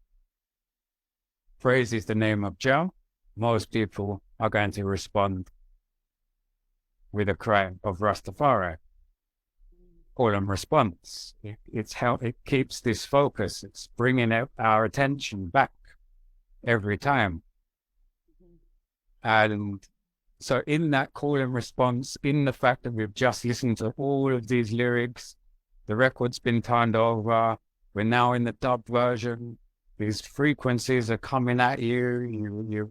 praises the name of Jah, most people are going to respond with a cry of Rastafari. Call and response. It's how it keeps this focus. It's bringing our attention back every time. And so in that call and response, in the fact that we've just listened to all of these lyrics, the record's been turned over, we're now in the dubbed version, these frequencies are coming at you,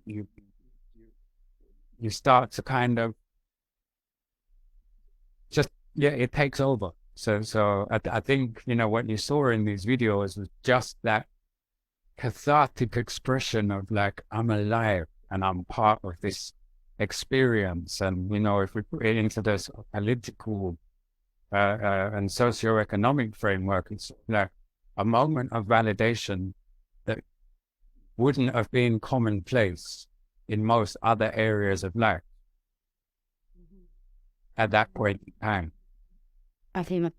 you start to kind of just, it takes over. So I think, you know, what you saw in these videos was just that cathartic expression of like, I'm alive and I'm part of this experience. And, you know, if we put it into this political and socioeconomic framework, it's like a moment of validation that wouldn't have been commonplace in most other areas of life at that point in time. I think,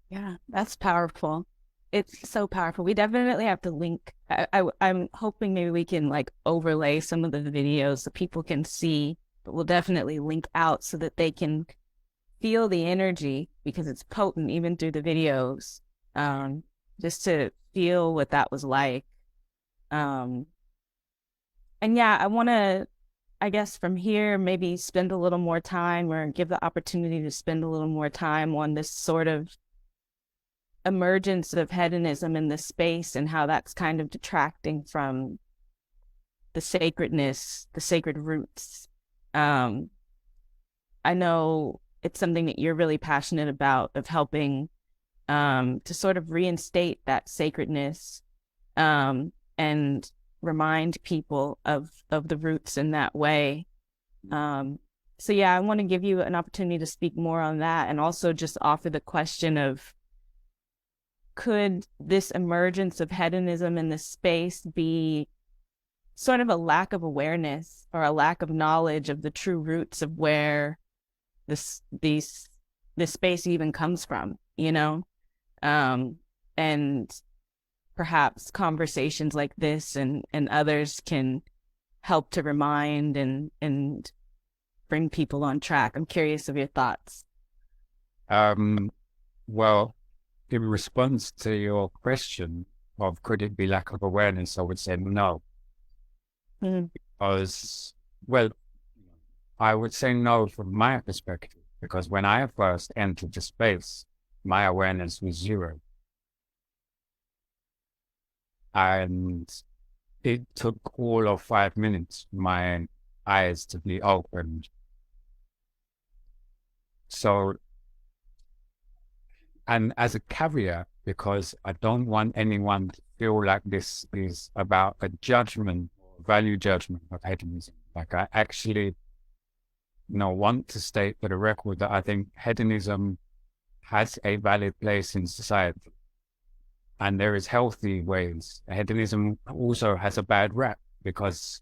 yeah, that's powerful. It's so powerful. We definitely have to link. I'm hoping maybe we can like overlay some of the videos so people can see, but we'll definitely link out so that they can feel the energy, because it's potent even through the videos, just to feel what that was like. And yeah, I want to, I guess from here, maybe spend a little more time, or give the opportunity to spend a little more time on this sort of emergence of hedonism in this space and how that's kind of detracting from the sacredness, the sacred roots. I know it's something that you're really passionate about, of helping to sort of reinstate that sacredness, and remind people of the roots in that way. So yeah, I want to give you an opportunity to speak more on that, and also just offer the question of, could this emergence of hedonism in this space be sort of a lack of awareness or a lack of knowledge of the true roots of where this space even comes from, you know? And perhaps conversations like this and others can help to remind and bring people on track. I'm curious of your thoughts. Well, in response to your question of could it be lack of awareness, I would say no. Because, well, I would say no from my perspective, because when I first entered the space, my awareness was zero. And it took all of 5 minutes for my eyes to be opened. So, and as a caveat, because I don't want anyone to feel like this is about a judgment, value judgment of hedonism. Like, I actually, want to state for the record that I think hedonism has a valid place in society. And there is healthy ways. Hedonism also has a bad rap because,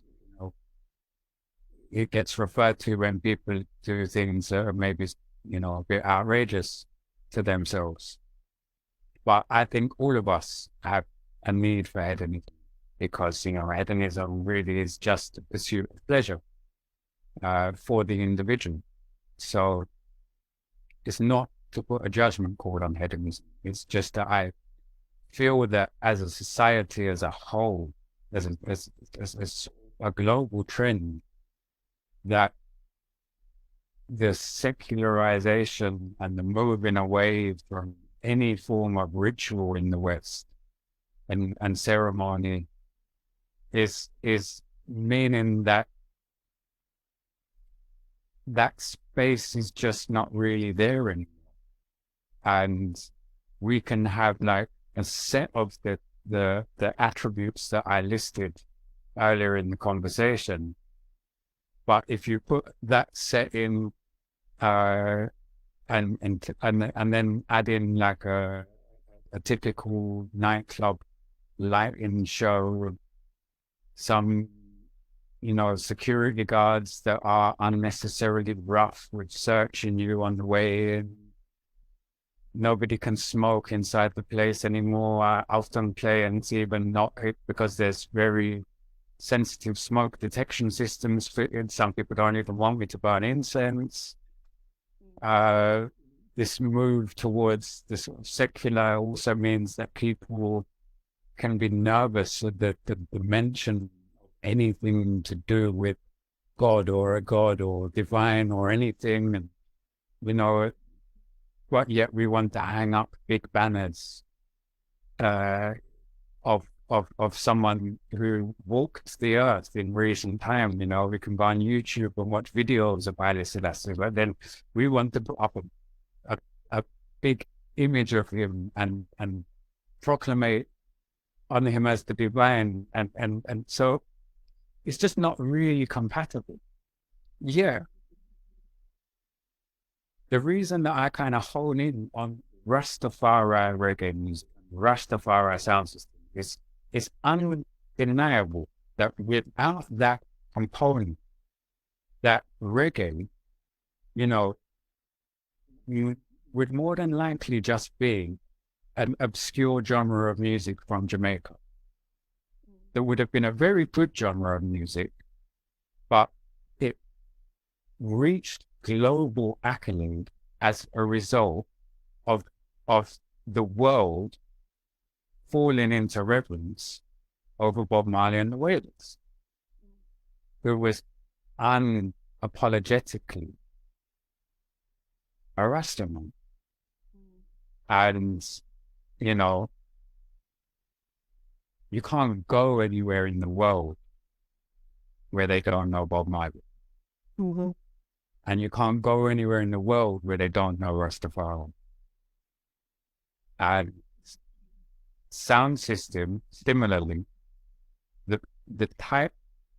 it gets referred to when people do things that are maybe, a bit outrageous to themselves. But I think all of us have a need for hedonism because, hedonism really is just the pursuit of pleasure for the individual. So it's not to put a judgment call on hedonism. It's just that I feel that as a society as a whole, as a global trend, that the secularization and the moving away from any form of ritual in the West and ceremony is meaning that that space is just not really there anymore. And we can have like a set of the the attributes that I listed earlier in the conversation. But if you put that set in, and then add in like a typical nightclub lighting show, some, you know, security guards that are unnecessarily rough with searching you on the way in. Nobody can smoke inside the place anymore. I often play and it's even not it because there's very sensitive smoke detection systems fitted. Some people don't even want me to burn incense. This move towards the sort of secular also means that people can be nervous at the mention of anything to do with God or a God or divine or anything. And, you know, but yet we want to hang up big banners of someone who walked the earth in recent time. You know, we can go on YouTube and watch videos of Haile Selassie, but then we want to put up a big image of him and proclamate on him as the divine, and so it's just not really compatible. Yeah. The reason that I kind of hone in on Rastafari reggae music, Rastafari sound system, is it's undeniable that without that component, that reggae, you know, you would more than likely just be an obscure genre of music from Jamaica. That would have been a very good genre of music, but it reached global accolade as a result of the world falling into reverence over Bob Marley and the Wailers, who was unapologetically a Rastaman. And, you know, you can't go anywhere in the world where they don't know Bob Marley. Mm-hmm. And you can't go anywhere in the world where they don't know Rastafari. And sound system, similarly, the type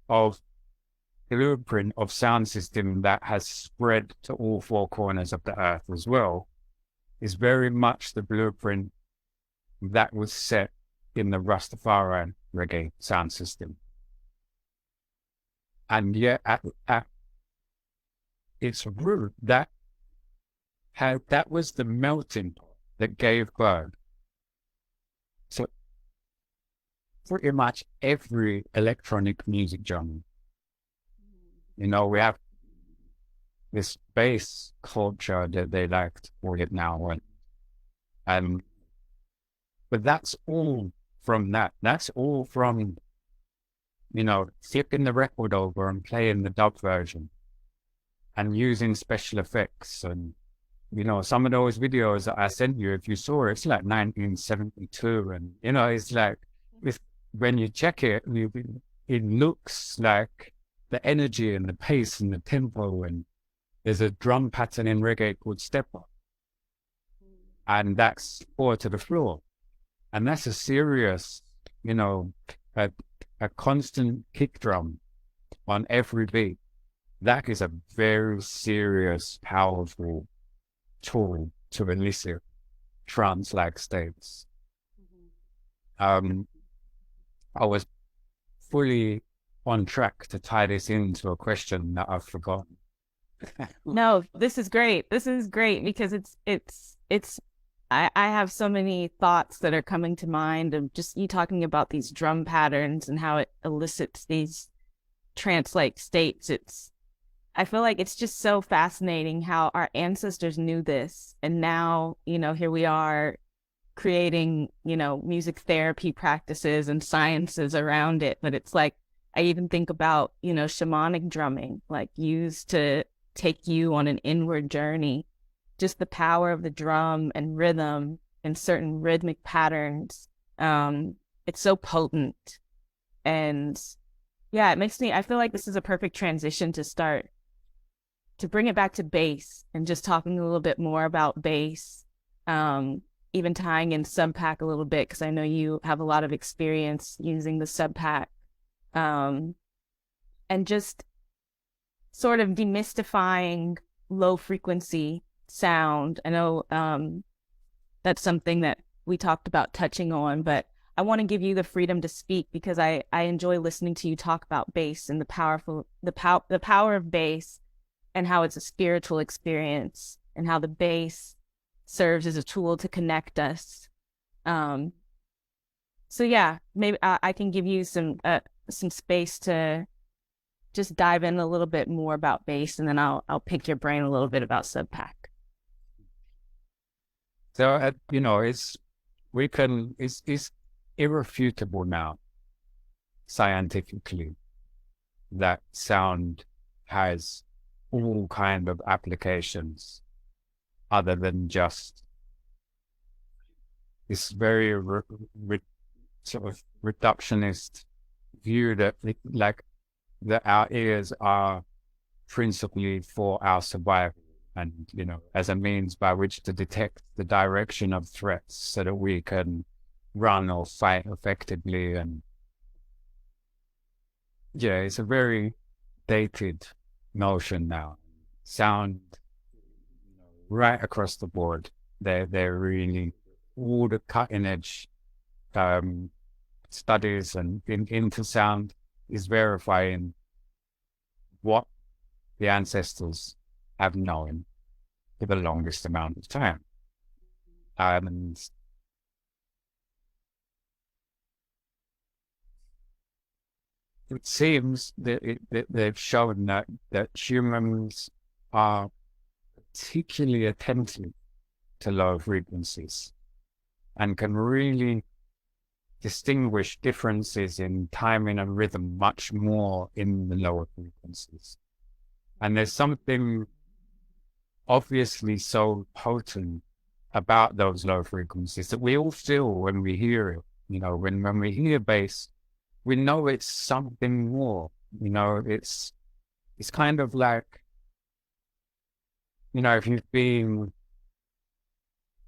of blueprint of sound system that has spread to all four corners of the earth as well is very much the blueprint that was set in the Rastafari reggae sound system. And yet at its root, that was the melting pot that gave birth to pretty much every electronic music genre. You know, we have this bass culture that they like to call it now, and but that's all from that. That's all from, you know, flipping the record over and playing the dub version and using special effects. And, you know, some of those videos that I sent you, if you saw it, it's like 1972. And, you know, it's like, when you check it, it looks like the energy and the pace and the tempo. And there's a drum pattern in reggae called step up. And that's 4 to the floor. And that's a serious, you know, a constant kick drum on every beat. That is a very serious, powerful tool to elicit trance-like states. I was fully on track to tie this into a question that I've forgotten. No, this is great. This is great because I have so many thoughts that are coming to mind of just you talking about these drum patterns and how it elicits these trance-like states. I feel like it's just so fascinating how our ancestors knew this. And now, you know, here we are creating, you know, music therapy practices and sciences around it. But it's like, I even think about, you know, shamanic drumming, like used to take you on an inward journey. Just the power of the drum and rhythm and certain rhythmic patterns. It's so potent. And yeah, I feel like this is a perfect transition to bring it back to bass and just talking a little bit more about bass. even tying in SUBPAC a little bit, because I know you have a lot of experience using the SUBPAC, and just sort of demystifying low frequency sound. I know that's something that we talked about touching on, but I want to give you the freedom to speak, because I enjoy listening to you talk about bass and the power of bass, and how it's a spiritual experience, and how the bass serves as a tool to connect us. So yeah, maybe I can give you some space to just dive in a little bit more about bass, and then I'll pick your brain a little bit about SUBPAC. So it's irrefutable now, scientifically, that sound has all kind of applications other than just this very sort of reductionist view that our ears are principally for our survival, and as a means by which to detect the direction of threats so that we can run or fight effectively. And yeah, it's a very dated notion now. Sound, right across the board, they're really all the cutting edge studies and into sound is verifying what the ancestors have known for the longest amount of time. And it seems that they've shown that humans are particularly attentive to low frequencies and can really distinguish differences in timing and rhythm much more in the lower frequencies. And there's something obviously so potent about those low frequencies that we all feel when we hear it. When we hear bass, we know it's something more. It's kind of like,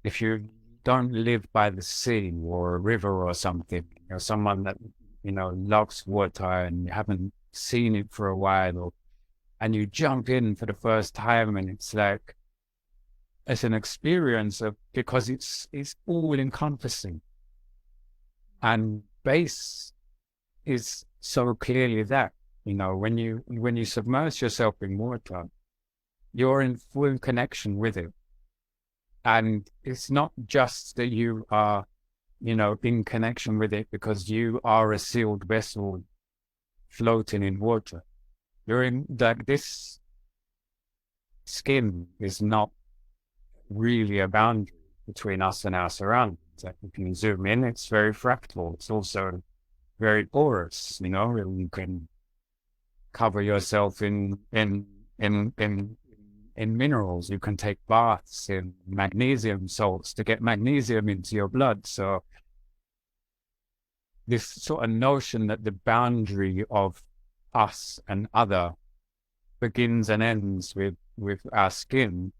if you don't live by the sea or a river or something, someone that, loves water and you haven't seen it for a while, and you jump in for the first time, and it's like, it's an experience because it's all encompassing. And bass is so clearly that, when you submerge yourself in water, you're in full connection with it. And it's not just that you are, in connection with it because you are a sealed vessel floating in water. You're in that this skin is not really a boundary between us and our surroundings. Like, if you zoom in, it's very fractal. It's also very porous. You can cover yourself in minerals. You can take baths in magnesium salts to get magnesium into your blood. So this sort of notion that the boundary of us and other begins and ends with our skin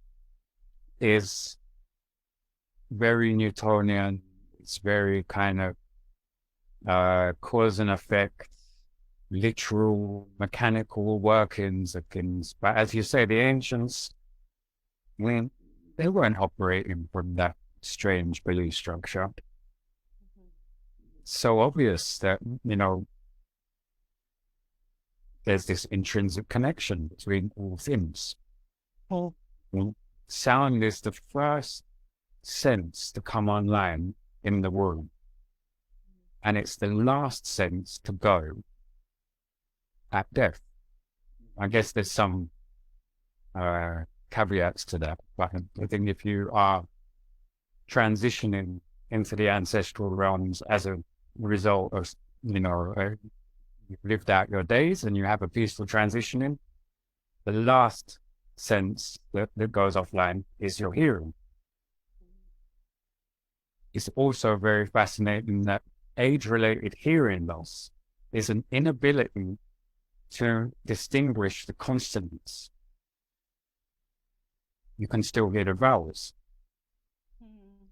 is very Newtonian. It's very kind of cause and effect, literal, mechanical workings of things. But as you say, the ancients, they weren't operating from that strange belief structure. Mm-hmm. It's so obvious that, there's this intrinsic connection between all things. Oh. Sound is the first sense to come online in the world, and it's the last sense to go at death. I guess there's some caveats to that, but I think if you are transitioning into the ancestral realms as a result of, you've lived out your days and you have a peaceful transition in, the last sense that goes offline is your hearing. It's also very fascinating that age-related hearing loss is an inability to distinguish the consonants. You can still hear the vowels.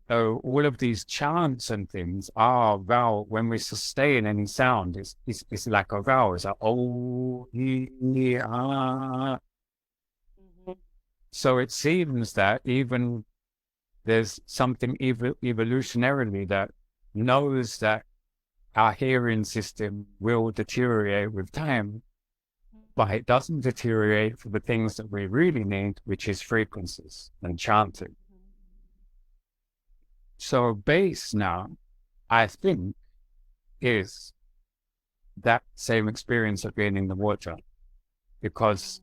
So all of these chants and things are vowel. When we sustain any sound, it's like a vowel. It's like oh, ah. So it seems that even there's something evolutionarily that knows that our hearing system will deteriorate with time, but it doesn't deteriorate for the things that we really need, which is frequencies and chanting. So bass now, I think, is that same experience of being in the water, because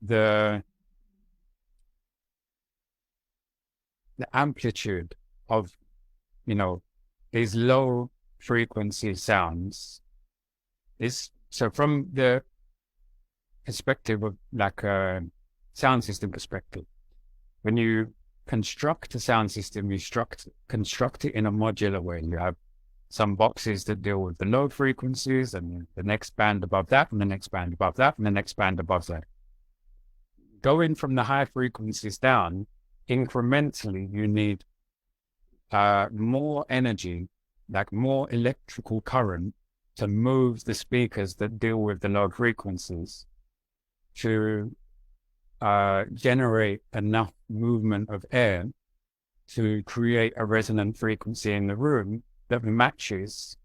the amplitude of, these low frequency sounds is, so from the perspective of like a sound system perspective, when you construct a sound system, you construct it in a modular way. You have some boxes that deal with the low frequencies, and the next band above that, and the next band above that, and the next band above that. Going from the high frequencies down, incrementally, you need more energy, like more electrical current, to move the speakers that deal with the low frequencies to generate enough movement of air to create a resonant frequency in the room that matches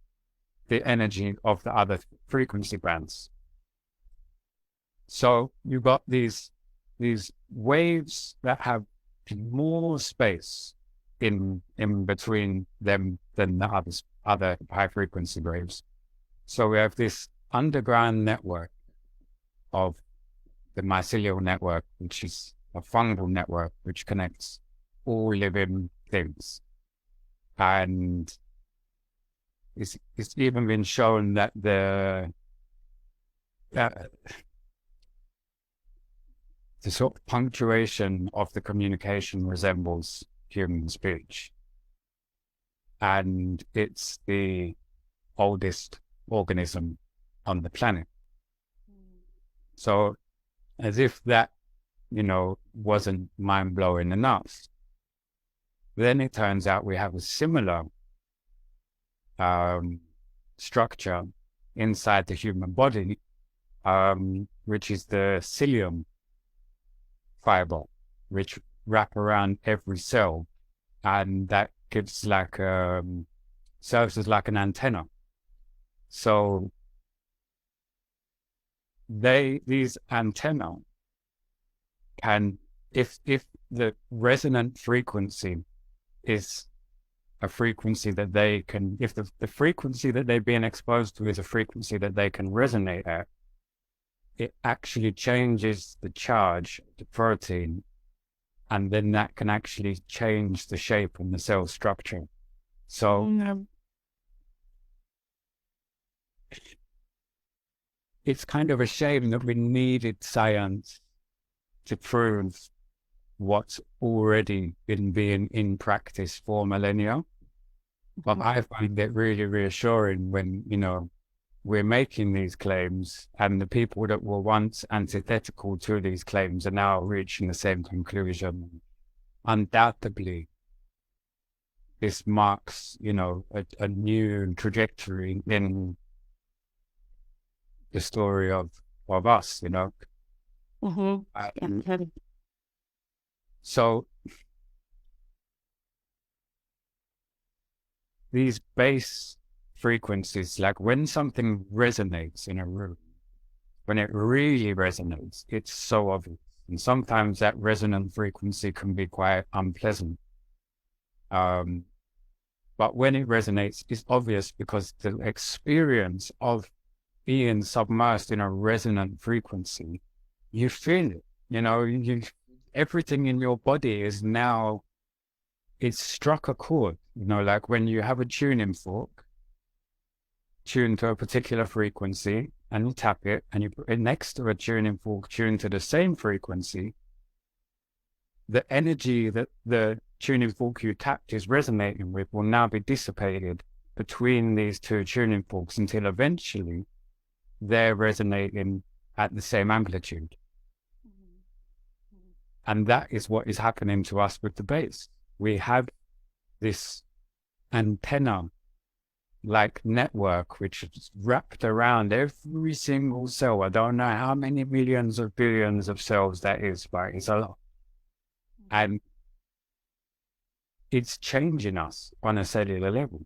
the energy of the other frequency bands. So you've got these waves that have more space in between them than the other high frequency waves. So we have this underground network of the mycelial network, which is a fungal network which connects all living things. And it's even been shown that the sort of punctuation of the communication resembles human speech. And it's the oldest organism on the planet. So as if that, wasn't mind-blowing enough, then it turns out we have a similar structure inside the human body, which is the cilium fiber, which wrap around every cell, and that gives serves as like an antenna. So these antennae can, if the resonant frequency is a frequency that they can, if the frequency that they're being exposed to is a frequency that they can resonate at, it actually changes the charge of the protein, and then that can actually change the shape and the cell structure. So it's kind of a shame that we needed science to prove what's already been being in practice for millennia. But I find it really reassuring when, we're making these claims, and the people that were once antithetical to these claims are now reaching the same conclusion. Undoubtedly, this marks, a new trajectory in the story of us, So these bass frequencies, like when something resonates in a room, when it really resonates, it's so obvious. And sometimes that resonant frequency can be quite unpleasant. But when it resonates, it's obvious because the experience of being submersed in a resonant frequency, you feel it, everything in your body is now, it's struck a chord, like when you have a tuning fork tuned to a particular frequency and you tap it and you put it next to a tuning fork tuned to the same frequency, the energy that the tuning fork you tapped is resonating with will now be dissipated between these two tuning forks until eventually they're resonating at the same amplitude. And that is what is happening to us with the bass. We have this antenna like network which is wrapped around every single cell. I don't know how many millions of billions of cells that is, but it's a lot. And it's changing us on a cellular level.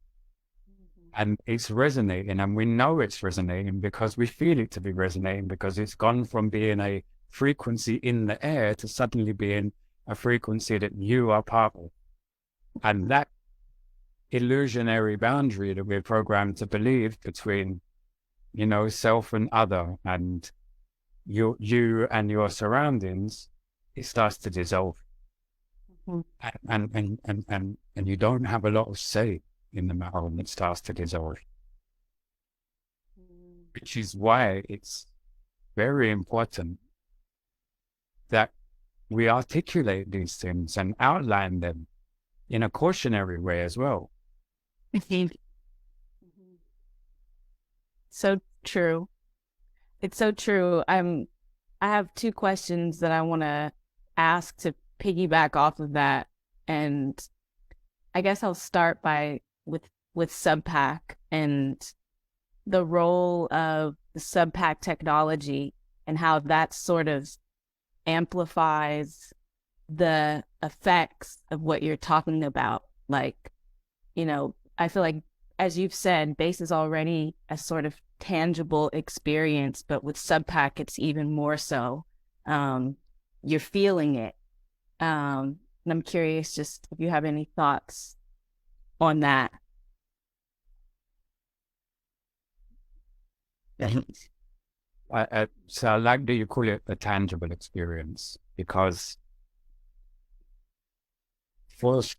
And it's resonating, and we know it's resonating because we feel it to be resonating, because it's gone from being a frequency in the air to suddenly being a frequency that you are part of. And that illusionary boundary that we're programmed to believe between, self and other, and you and your surroundings, it starts to dissolve. And you don't have a lot of say in the matter when it starts to dissolve. Which is why it's very important that we articulate these things and outline them in a cautionary way as well. So true. It's so true. I have two questions that I want to ask to piggyback off of that. And I guess I'll start with SUBPAC and the role of the SUBPAC technology and how that sort of amplifies the effects of what you're talking about. Like, I feel like, as you've said, bass is already a sort of tangible experience, but with SUBPAC, it's even more so. You're feeling it. And I'm curious just if you have any thoughts on that. So I like that you call it a tangible experience, because first,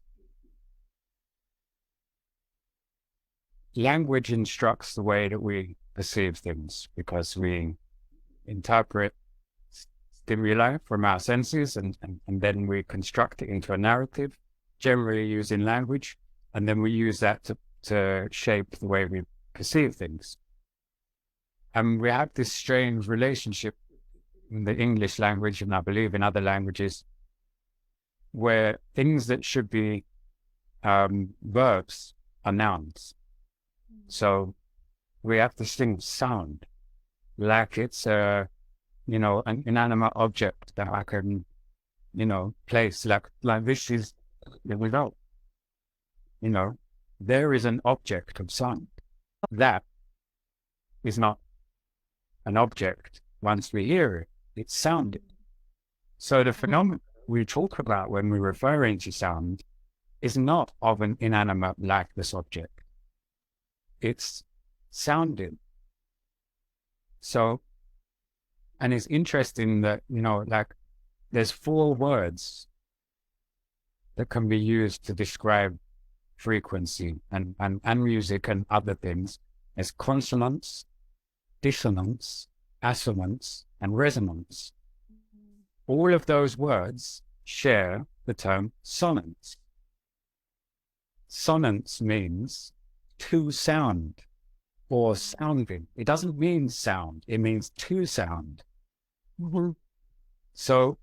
language instructs the way that we perceive things, because we interpret stimuli from our senses and then we construct it into a narrative, generally using language, and then we use that to shape the way we perceive things. And we have this strange relationship in the English language, and I believe in other languages, where things that should be verbs are nouns. So we have this thing of sound, like it's an inanimate object that I can, place, like this is the result. There is an object of sound. That is not an object once we hear it. It's sounded. So the phenomenon we talk about when we're referring to sound is not of an inanimate lifeless object. It's sounding. So, and it's interesting that, there's 4 words that can be used to describe frequency and music and other things. There's consonance, dissonance, assonance, and resonance. All of those words share the term sonance. Sonance means to sound or sounding. It doesn't mean sound, it means to sound. So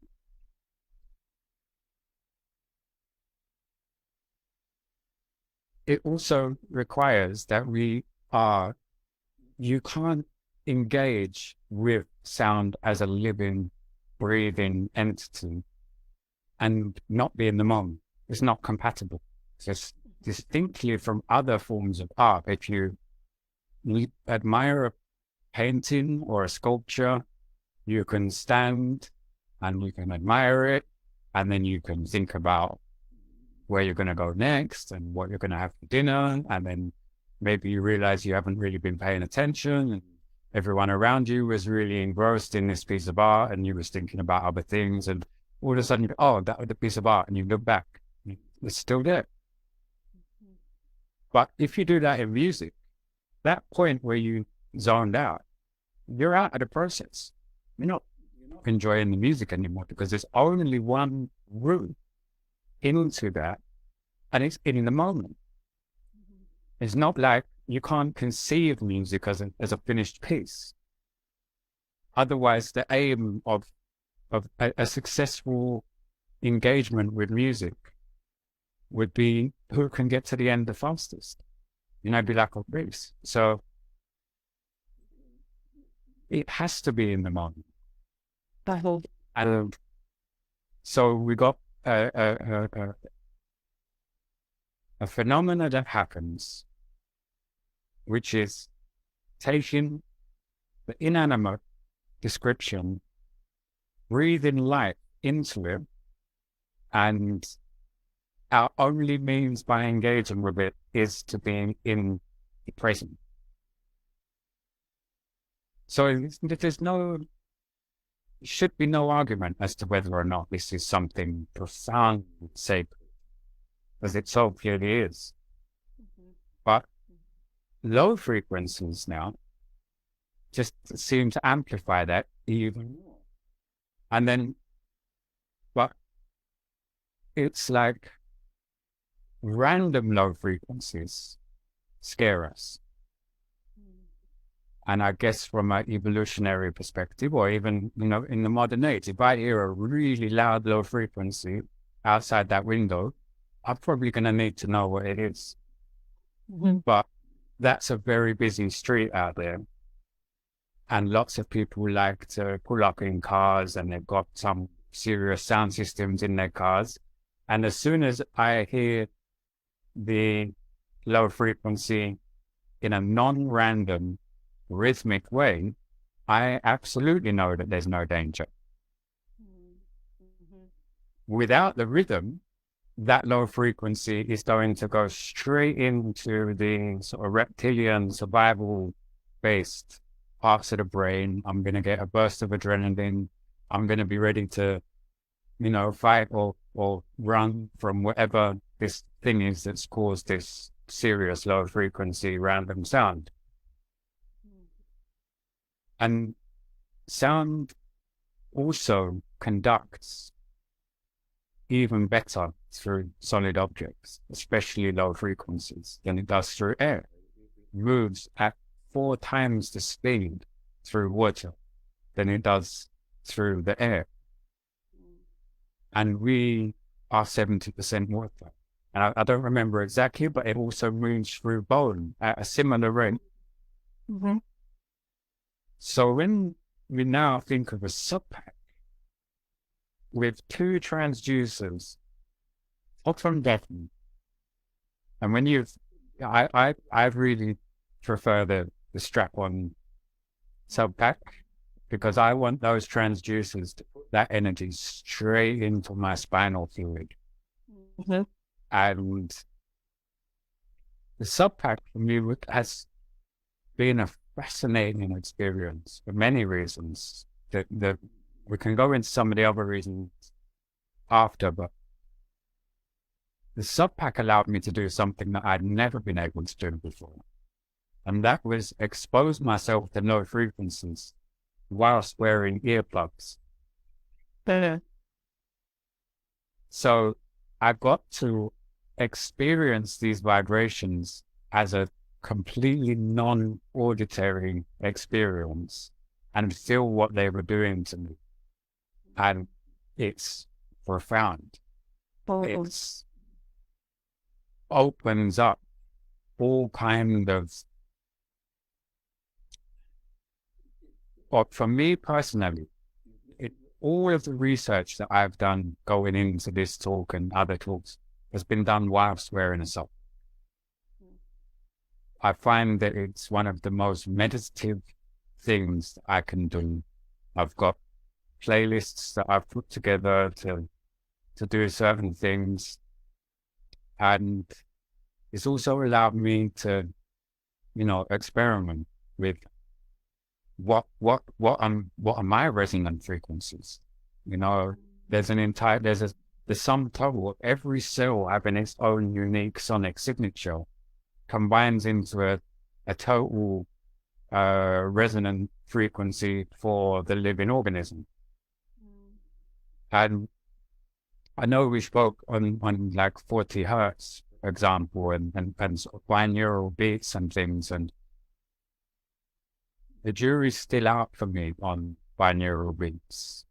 it also requires that you can't engage with sound as a living, breathing entity and not be in the moment. It's not compatible. It's distinctly from other forms of art. If you admire a painting or a sculpture, you can stand and you can admire it, and then you can think about where you're going to go next and what you're going to have for dinner, and then maybe you realize you haven't really been paying attention and everyone around you was really engrossed in this piece of art and you was thinking about other things, and all of a sudden, that was the piece of art, and you look back, it's still there. But if you do that in music, that point where you zoned out, you're out of the process. You're not enjoying the music anymore, because there's only one route into that, and it's in the moment. It's not like you can't conceive music as a finished piece. Otherwise, the aim of a successful engagement with music would be who can get to the end the fastest. Be like a race. So it has to be in the moment. And so we got a phenomena that happens, which is taking the inanimate description, breathing life into it, and our only means by engaging with it is to be in the present. So should be no argument as to whether or not this is something profound, sacred, as it so clearly is. But low frequencies now just seem to amplify that even more. And then, but it's like random low frequencies scare us. And I guess from an evolutionary perspective, or even, in the modern age, if I hear a really loud low frequency outside that window, I'm probably going to need to know what it is. But that's a very busy street out there. And lots of people like to pull up in cars, and they've got some serious sound systems in their cars. And as soon as I hear the low frequency in a non-random, rhythmic way, I absolutely know that there's no danger. Without the rhythm, that low frequency is going to go straight into the sort of reptilian survival-based parts of the brain. I'm going to get a burst of adrenaline. I'm going to be ready to, fight or run from whatever this thing is that's caused this serious low frequency random sound. And sound also conducts even better through solid objects, especially low frequencies, than it does through air. It moves at 4 times the speed through water than it does through the air. And we are 70% water. And I don't remember exactly, but it also moves through bone at a similar rate. So when we now think of a SUBPAC with 2 transducers, often deafened, and when I really prefer the strap-on SUBPAC, because I want those transducers to put that energy straight into my spinal fluid. And the SUBPAC for me has been a fascinating experience for many reasons that we can go into some of the other reasons after, but the SUBPAC allowed me to do something that I'd never been able to do before. And that was expose myself to low frequencies whilst wearing earplugs. So I got to experience these vibrations as a completely non-auditory experience and feel what they were doing to me. And it's profound. It opens up all kind of, but for me personally, all of the research that I've done going into this talk and other talks has been done whilst wearing a sock. I find that it's one of the most meditative things I can do. I've got playlists that I've put together to do certain things, and it's also allowed me to, experiment with what are my resonant frequencies. There's the sum total of every cell having its own unique sonic signature combines into a total resonant frequency for the living organism. And I know we spoke on like 40 hertz, for example, and sort of binaural beats and things, and the jury's still out for me on binaural beats.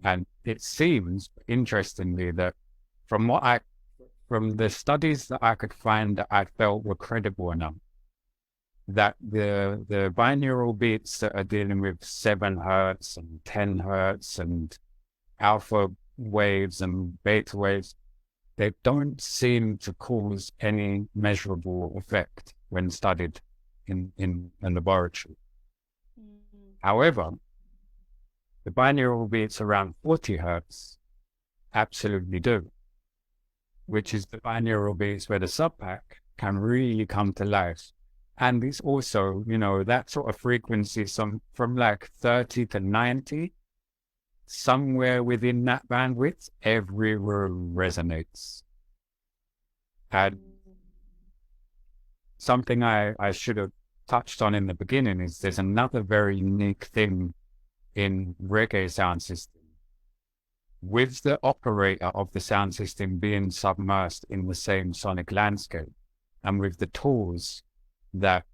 And it seems, interestingly, that from what I from the studies that I could find that I felt were credible enough, that the binaural beats that are dealing with 7 hertz and 10 hertz and alpha waves and beta waves, they don't seem to cause any measurable effect when studied in a laboratory. However, the binaural beats around 40 hertz absolutely do, which is the binaural beats where the SUBPAC can really come to life. And it's also, you know, that sort of frequency, from like 30 to 90, somewhere within that bandwidth, every room resonates. And something I should have touched on in the beginning is there's another very unique thing in reggae sound system. With the operator of the sound system being submersed in the same sonic landscape, and with the tools that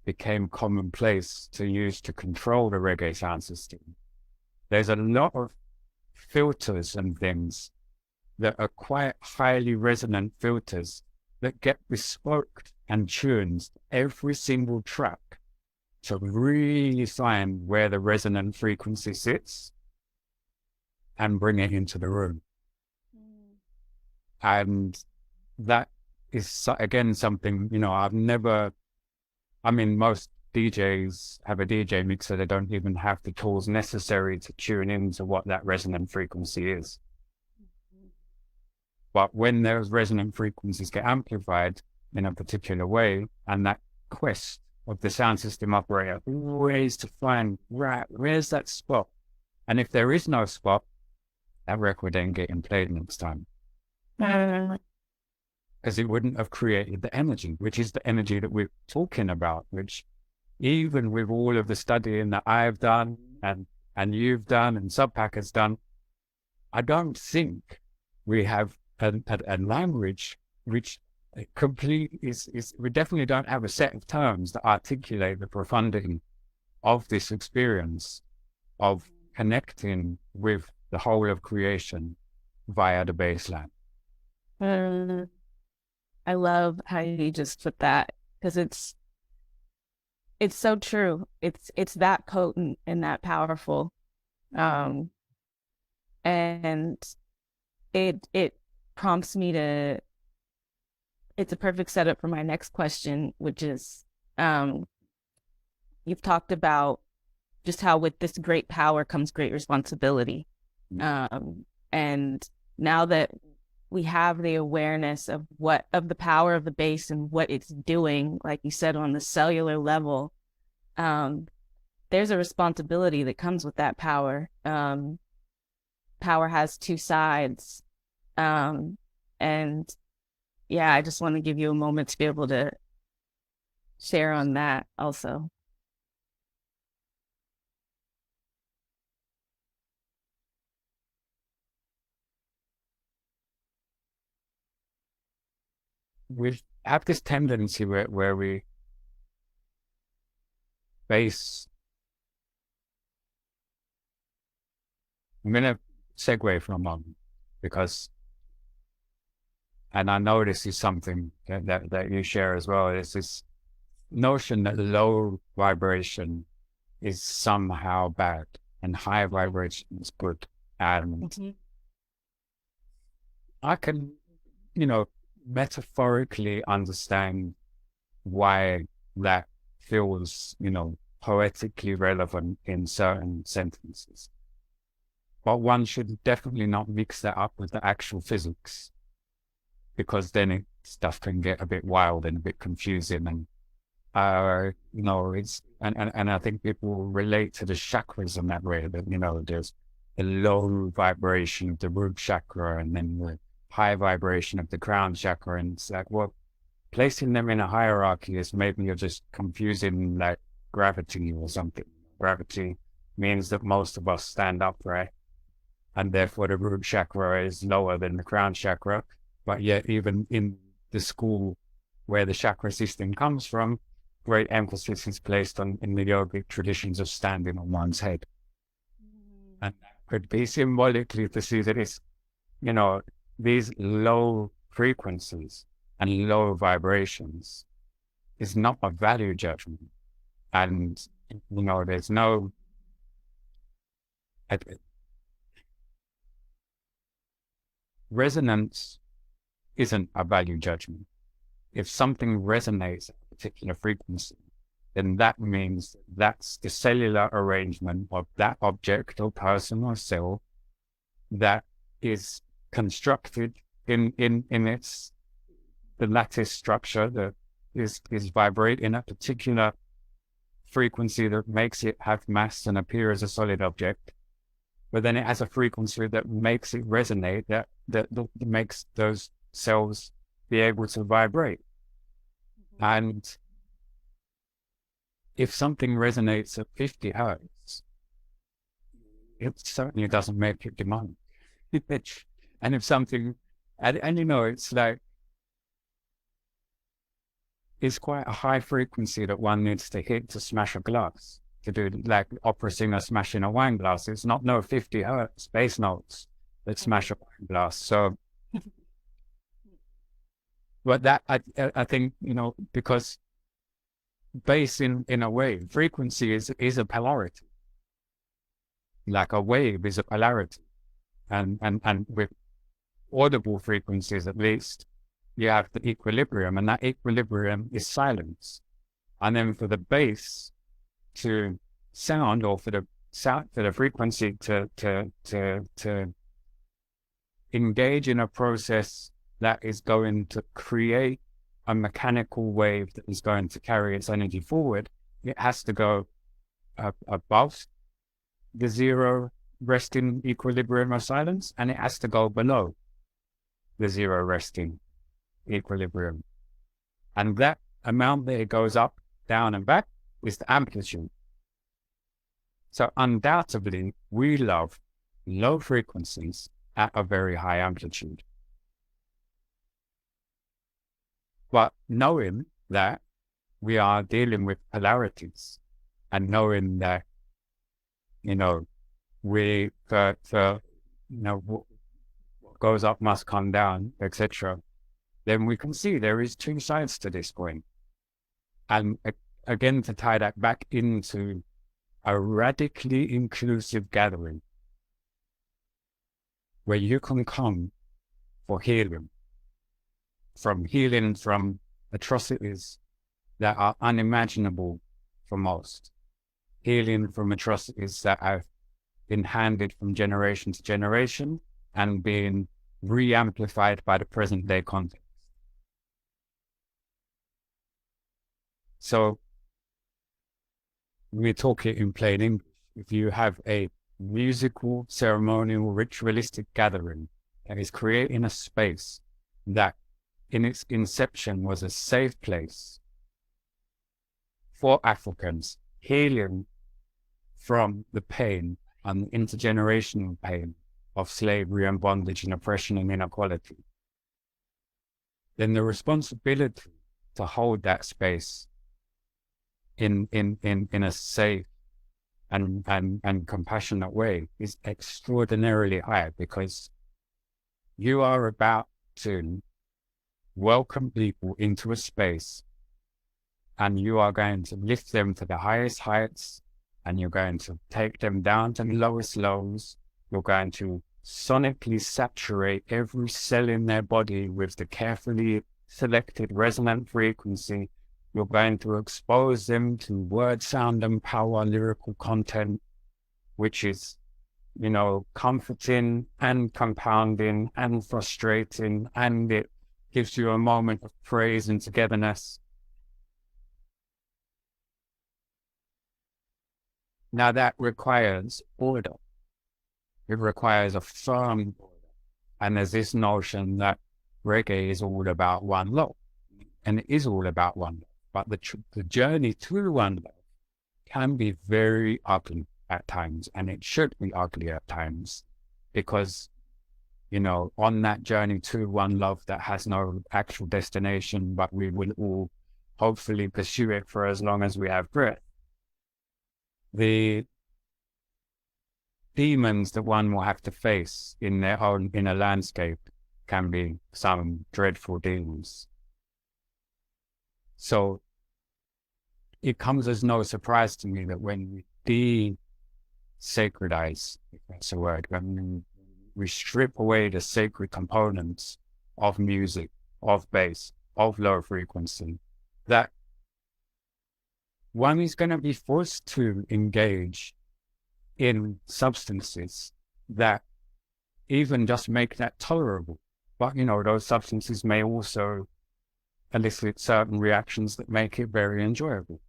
became commonplace to use to control the reggae sound system, there's a lot of filters and things that are quite highly resonant filters that get bespoke and tuned every single track to really find where the resonant frequency sits and bring it into the room. And that is, again, something, you know, most DJs have a DJ mixer. They don't even have the tools necessary to tune into what that resonant frequency is. But when those resonant frequencies get amplified in a particular way, and that quest of the sound system operator always to find, right, where's that spot? And if there is no spot, that record ain't getting played next time. Because it wouldn't have created the energy, which is the energy that we're talking about, which even with all of the studying that I've done and you've done and SUBPAC has done, I don't think we have a language which we definitely don't have a set of terms that articulate the profundity of this experience of connecting with the whole of creation via the baseline. I love how you just put that, because it's so true. It's that potent and that powerful, and it prompts me to. It's a perfect setup for my next question, which is, you've talked about just how with this great power comes great responsibility. And now that we have the awareness of the power of the bass and what it's doing, like you said, on the cellular level, there's a responsibility that comes with that power. Power has 2 sides. And yeah, I just want to give you a moment to be able to share on that also. We have this tendency where we base. I'm going to segue for a moment because, and I know this is something that you share as well, is this notion that low vibration is somehow bad and high vibration is good. And I can, metaphorically understand why that feels, poetically relevant in certain sentences. But one should definitely not mix that up with the actual physics, because then stuff can get a bit wild and a bit confusing. And, it's, and I think people relate to the chakras in that way, that, there's the low vibration of the root chakra and then the high vibration of the crown chakra. And it's like, well, placing them in a hierarchy is maybe you're just confusing like gravity or something. Gravity means that most of us stand upright, and therefore the root chakra is lower than the crown chakra. But yet even in the school where the chakra system comes from, great emphasis is placed on in the yogic traditions of standing on one's head. And that could be symbolically to see that it's, these low frequencies and low vibrations is not a value judgment. And, there's no, resonance isn't a value judgment. If something resonates at a particular frequency, then that means that's the cellular arrangement of that object or person or cell that is constructed in its the lattice structure that is vibrate in a particular frequency that makes it have mass and appear as a solid object. But then it has a frequency that makes it resonate, that makes those cells be able to vibrate. And if something resonates at 50 hertz, it certainly doesn't make it demonic. And if something, and it's like, it's quite a high frequency that one needs to hit to smash a glass, to do like opera singer smashing a wine glass. It's not no 50 hertz bass notes that smash a wine glass. So, but that, I think, because bass in a wave, frequency is a polarity. Like a wave is a polarity. And with audible frequencies, at least, you have the equilibrium, and that equilibrium is silence. And then for the bass to sound, or for the frequency to engage in a process that is going to create a mechanical wave that is going to carry its energy forward, it has to go above the zero resting equilibrium of silence, and it has to go below the zero resting equilibrium. And that amount that it goes up, down, and back is the amplitude. So undoubtedly, we love low frequencies at a very high amplitude. But knowing that we are dealing with polarities, and knowing that, we, what goes up must come down, etc., then we can see there is two sides to this coin. And again, to tie that back into a radically inclusive gathering where you can come for healing from atrocities that are unimaginable for most, healing from atrocities that have been handed from generation to generation and being re-amplified by the present day context. So we talk it in plain English. If you have a musical, ceremonial, ritualistic gathering that is creating a space that in its inception was a safe place for Africans, healing from the pain and intergenerational pain of slavery and bondage and oppression and inequality, then the responsibility to hold that space in a safe and compassionate way is extraordinarily high, because you are about to welcome people into a space and you are going to lift them to the highest heights, and you're going to take them down to the lowest lows. You're going to sonically saturate every cell in their body with the carefully selected resonant frequency. You're going to expose them to word, sound, and power lyrical content, which is, comforting and compounding and frustrating, and it gives you a moment of praise and togetherness. Now that requires order. It requires a firm order. And there's this notion that reggae is all about one love, and it is all about one love. But the journey to one love can be very ugly at times, and it should be ugly at times, because, on that journey to one love that has no actual destination, but we will all hopefully pursue it for as long as we have breath, the demons that one will have to face in their own inner landscape can be some dreadful deals. So it comes as no surprise to me that when we de-sacredize, if that's a word, when we strip away the sacred components of music, of bass, of low frequency, that one is going to be forced to engage in substances that even just make that tolerable. But, those substances may also elicit certain reactions that make it very enjoyable.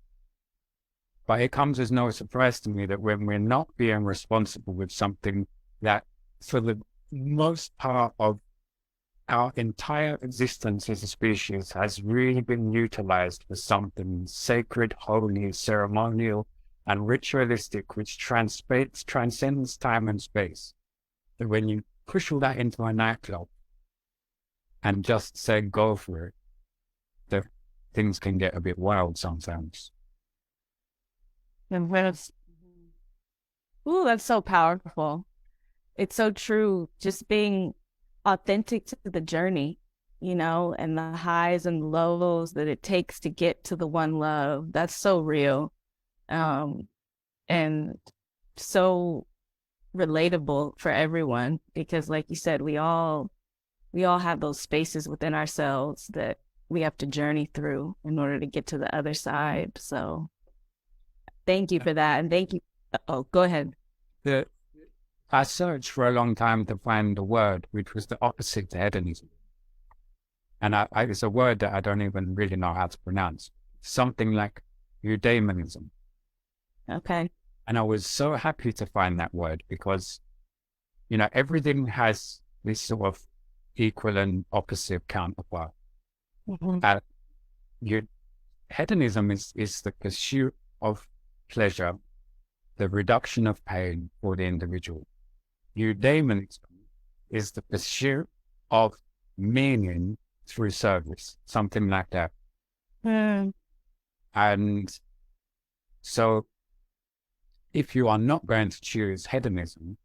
But it comes as no surprise to me that when we're not being responsible with something that, for the most part of our entire existence as a species, has really been utilized for something sacred, holy, ceremonial, and ritualistic, which transcends time and space. That when you push all that into a nightclub and just say go for it, that things can get a bit wild sometimes. And that's so powerful. It's so true. Just being authentic to the journey, and the highs and lows that it takes to get to the one love. That's so real. And so relatable for everyone, because like you said, we all have those spaces within ourselves that we have to journey through in order to get to the other side. So thank you for that. And thank you. Oh, go ahead. I searched for a long time to find the word which was the opposite to hedonism. And it's a word that I don't even really know how to pronounce. Something like eudaimonism. Okay. And I was so happy to find that word because, everything has this sort of equal and opposite counterpart. Mm-hmm. Hedonism is the pursuit of pleasure, the reduction of pain for the individual. Eudaimonism is the pursuit of meaning through service, something like that. And so if you are not going to choose hedonism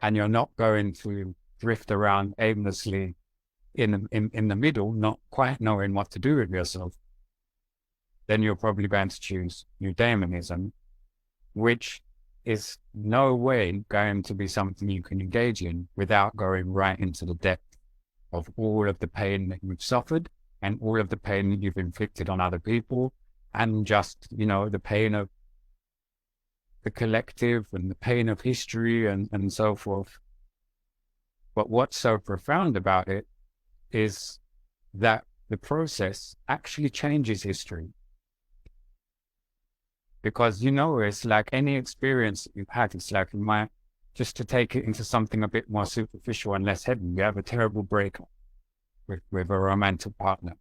and you're not going to drift around aimlessly in the middle, not quite knowing what to do with yourself, then you're probably going to choose eudaimonism, which is no way going to be something you can engage in without going right into the depth of all of the pain that you've suffered and all of the pain that you've inflicted on other people, and just, the pain of the collective and the pain of history and so forth. But what's so profound about it is that the process actually changes history. Because, it's like any experience that you've had, it's like just to take it into something a bit more superficial and less heavy, you have a terrible breakup with a romantic partner.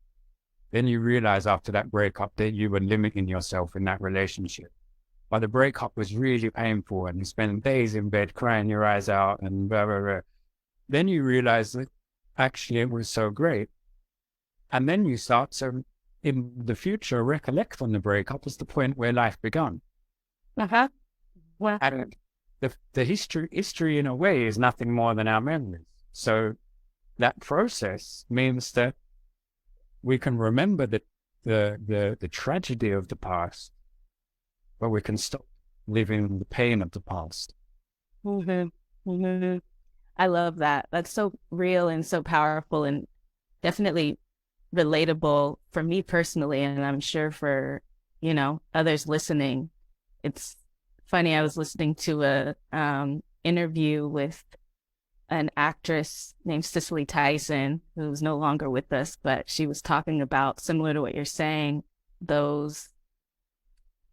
Then you realize after that breakup that you were limiting yourself in that relationship. But the breakup was really painful and you spend days in bed crying your eyes out and blah, blah, blah. Then you realize that actually it was so great. And then you start to, in the future, recollect on the breakup as the point where life began. Uh-huh. Well, and the history in a way is nothing more than our memories. So that process means that we can remember the tragedy of the past, but we can stop living the pain of the past. Mm-hmm. Mm-hmm. I love that. That's so real and so powerful and definitely relatable for me personally, and I'm sure for, others listening. It's funny, I was listening to a interview with an actress named Cicely Tyson, who's no longer with us, but she was talking about, similar to what you're saying, those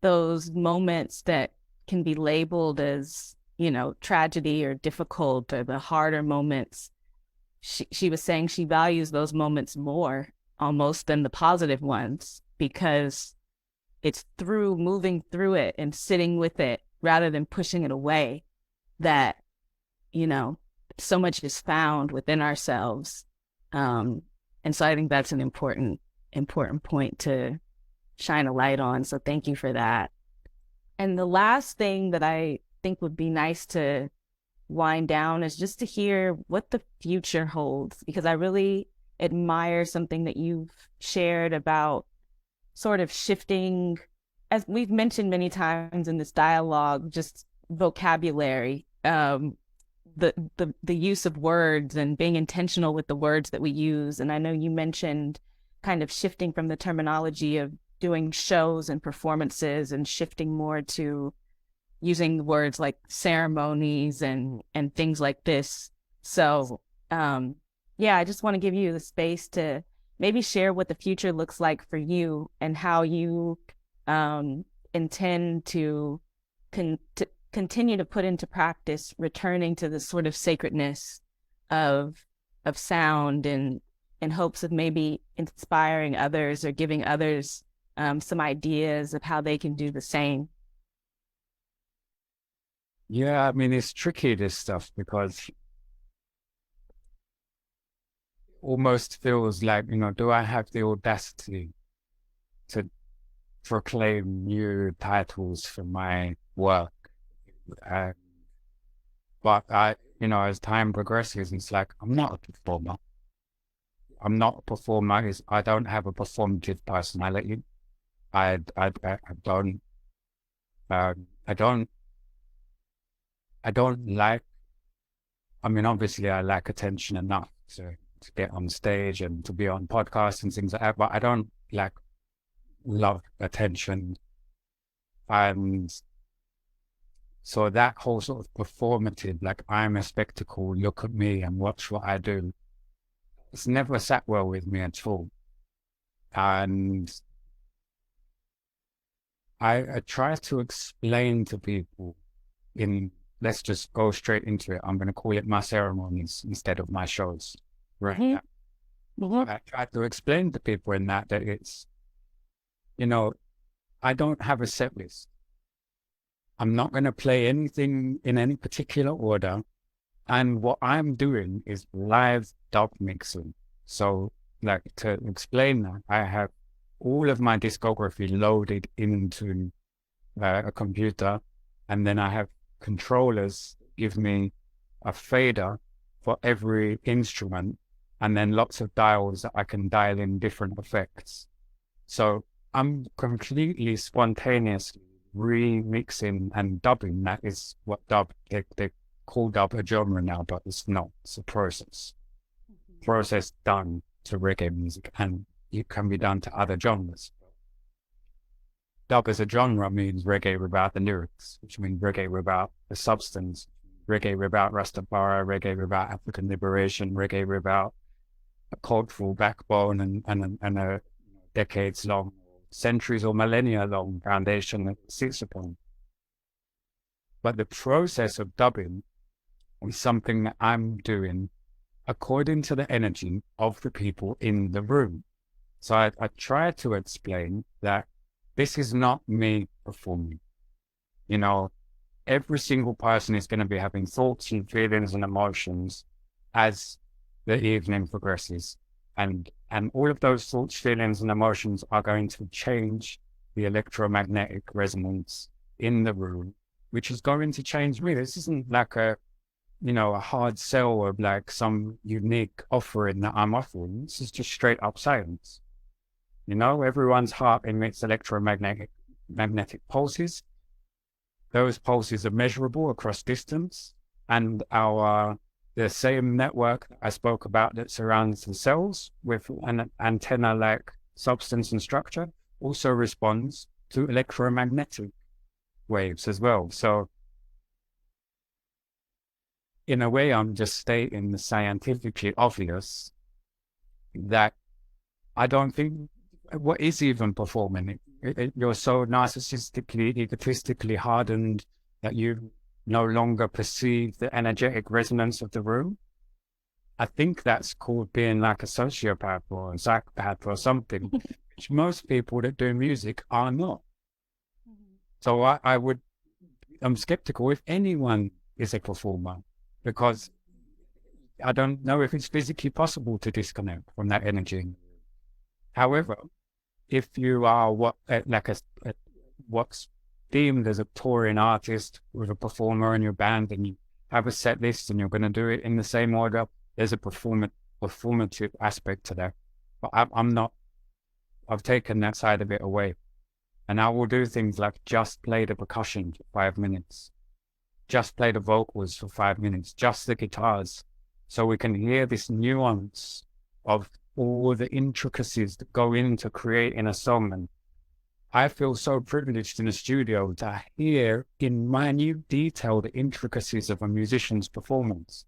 moments that can be labeled as, tragedy or difficult, or the harder moments. She was saying she values those moments more almost than the positive ones, because it's through moving through it and sitting with it rather than pushing it away that, so much is found within ourselves. And so I think that's an important point to shine a light on. So thank you for that. And the last thing that I think would be nice to wind down is just to hear what the future holds, because I really admire something that you've shared about sort of shifting, as we've mentioned many times in this dialogue, just vocabulary, the use of words and being intentional with the words that we use. And I know you mentioned kind of shifting from the terminology of doing shows and performances and shifting more to using words like ceremonies and things like this. So yeah, I just want to give you the space to maybe share what the future looks like for you and how you intend to continue to put into practice returning to the sort of sacredness of sound, and in hopes of maybe inspiring others or giving others some ideas of how they can do the same. Yeah, I mean, it's tricky, this stuff, because almost feels like, do I have the audacity to proclaim new titles for my work? But as time progresses, it's like, I'm not a performer. I'm not a performer. I don't have a performative personality. I don't like, obviously I like attention enough to get on stage and to be on podcasts and things like that, but I don't love attention. And so that whole sort of performative, like I'm a spectacle, look at me and watch what I do, it's never sat well with me at all. And I try to explain to people let's just go straight into it. I'm going to call it my ceremonies instead of my shows. Right. Mm-hmm. I try to explain to people in that it's, I don't have a set list. I'm not going to play anything in any particular order. And what I'm doing is live dub mixing. So, like, to explain that, I have all of my discography loaded into a computer, and then I have controllers give me a fader for every instrument, and then lots of dials that I can dial in different effects. So I'm completely spontaneously remixing and dubbing. That is what they call dub a genre now, but it's not. It's a process. Mm-hmm. Process done to reggae music, and it can be done to other genres. Dub as a genre means reggae without the lyrics, which means reggae without the substance, reggae without Rastafari, reggae without African liberation, reggae without a cultural backbone and a decades-long, centuries or millennia-long foundation that it sits upon. But the process of dubbing is something that I'm doing according to the energy of the people in the room. So I try to explain that this is not me performing. Every single person is going to be having thoughts and feelings and emotions as the evening progresses. And all of those thoughts, feelings, and emotions are going to change the electromagnetic resonance in the room, which is going to change me. This isn't like a hard sell of like some unique offering that I'm offering. This is just straight up science. Everyone's heart emits magnetic pulses. Those pulses are measurable across distance, and the same network I spoke about that surrounds the cells with an antenna-like substance and structure also responds to electromagnetic waves as well. So in a way, I'm just stating the scientifically obvious that I don't think what is even performing. You're so narcissistically, egotistically hardened that you no longer perceive the energetic resonance of the room. I think that's called being like a sociopath or a psychopath or something, which most people that do music are not. Mm-hmm. So I'm skeptical if anyone is a performer, because I don't know if it's physically possible to disconnect from that energy. However, if you are what's deemed as a touring artist with a performer in your band, and have a set list and you're going to do it in the same order. There's a performative aspect to that. But I'm not, I've taken that side of it away. And I will do things like just play the percussion for 5 minutes, just play the vocals for 5 minutes, just the guitars, so we can hear this nuance of all the intricacies that go into creating a song. And I feel so privileged in the studio to hear in minute detail the intricacies of a musician's performance.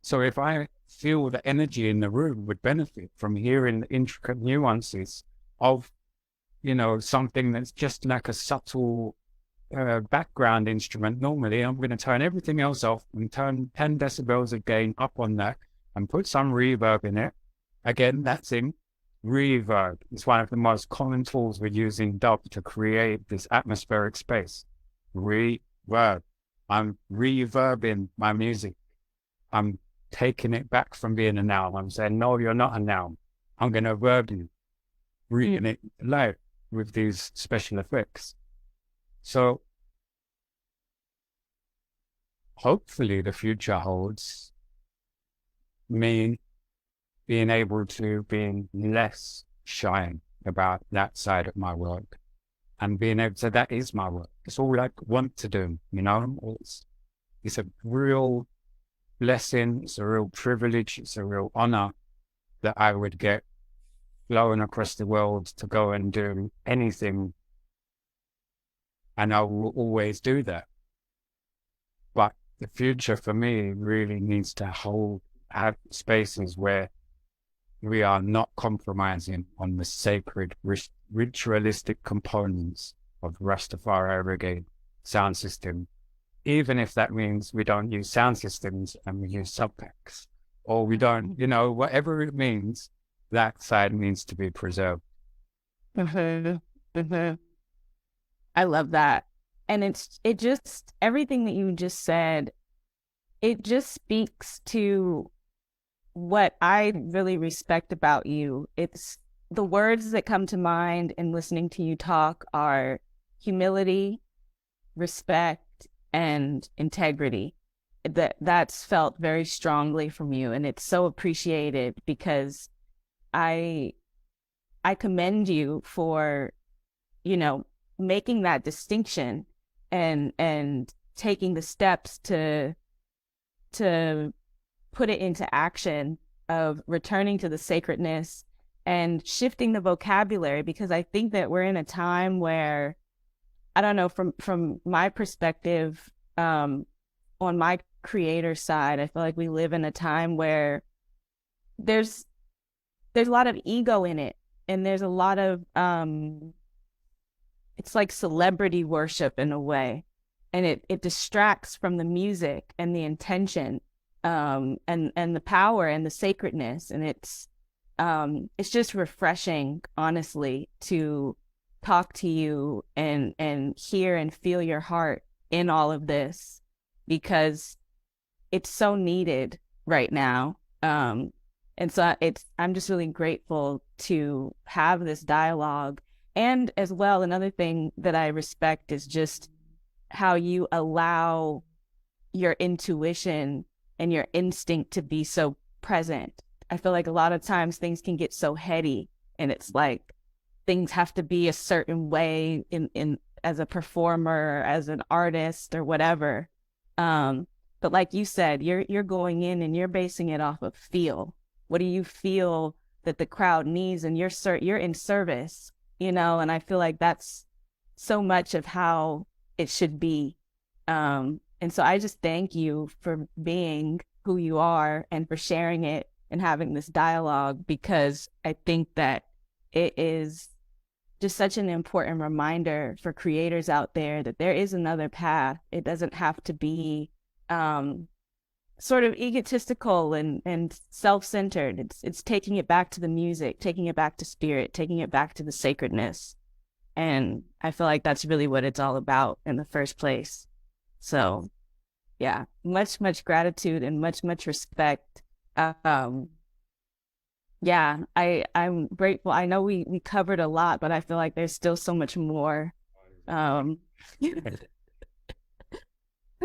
So if I feel the energy in the room would benefit from hearing the intricate nuances of, you know, something that's just like a subtle background instrument, normally I'm going to turn everything else off and turn 10 decibels of gain up on that and put some reverb in it. Again, that's in reverb. It's one of the most common tools we use in dub to create this atmospheric space. Reverb. I'm reverbing my music. I'm taking it back from being a noun. I'm saying, no, you're not a noun. I'm going to verb you, reading it live with these special effects. So hopefully the future holds me being able to be less shy about that side of my work and being able to, that is my work. It's all I want to do, you know. It's a real blessing, it's a real privilege, it's a real honor that I would get flowing across the world to go and do anything. And I will always do that. But the future for me really needs to have spaces where we are not compromising on the sacred ritualistic components of Rastafari reggae sound system, even if that means we don't use sound systems and we use SUBPACs, or we don't, you know, whatever it means, that side needs to be preserved. I love that. And it just, everything that you just said, it just speaks to what I really respect about you. It's the words that come to mind in listening to you talk are humility, respect, and integrity. That's felt very strongly from you, and it's so appreciated because I commend you for, you know, making that distinction and taking the steps to put it into action of returning to the sacredness and shifting the vocabulary, because I think that we're in a time where, I don't know, from my perspective, on my creator side, I feel like we live in a time where there's a lot of ego in it, and there's a lot of it's like celebrity worship in a way, and it distracts from the music and the intention, and the power and the sacredness. And it's just refreshing, honestly, to talk to you and hear and feel your heart in all of this, because it's so needed right now. And so I'm just really grateful to have this dialogue. And as well, another thing that I respect is just how you allow your intuition and your instinct to be so present. I feel like a lot of times things can get so heady, and it's like things have to be a certain way in as a performer, as an artist, or whatever. But like you said, you're going in and you're basing it off of feel. What do you feel that the crowd needs? And you're in service, you know. And I feel like that's so much of how it should be. And so I just thank you for being who you are and for sharing it and having this dialogue, because I think that it is just such an important reminder for creators out there that there is another path. It doesn't have to be sort of egotistical and self-centered. It's taking it back to the music, taking it back to spirit, taking it back to the sacredness. And I feel like that's really what it's all about in the first place. So yeah, much gratitude and much respect. Yeah, I'm grateful. I know we covered a lot, but I feel like there's still so much more.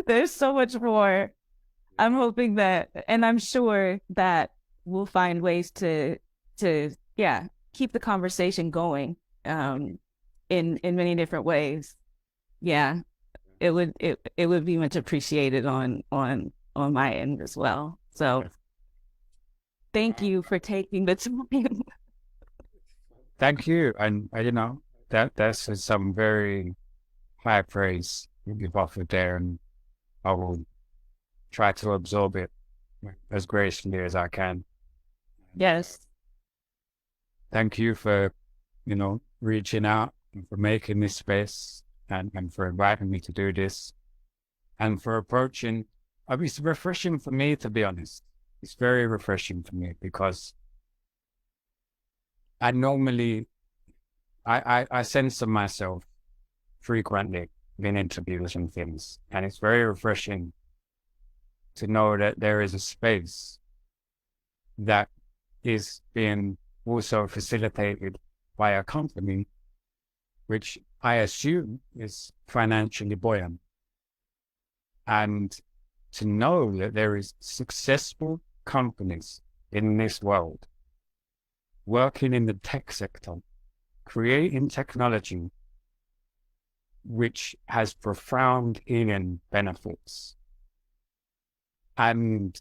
There's so much more. I'm hoping that, and I'm sure that we'll find ways to yeah, keep the conversation going in many different ways. Yeah, it would be much appreciated on my end as well. So thank you for taking the time. Thank you. And that's some very high praise you've offered there, and I will try to absorb it as gracefully as I can. Yes. Thank you for, reaching out and for making this space and for inviting me to do this and for approaching. It's refreshing for me, to be honest. It's very refreshing for me because I normally, I censor myself frequently in interviews and things. And it's very refreshing to know that there is a space that is being also facilitated by a company, which I assume is financially buoyant. And to know that there is successful companies in this world working in the tech sector, creating technology which has profound healing benefits. And,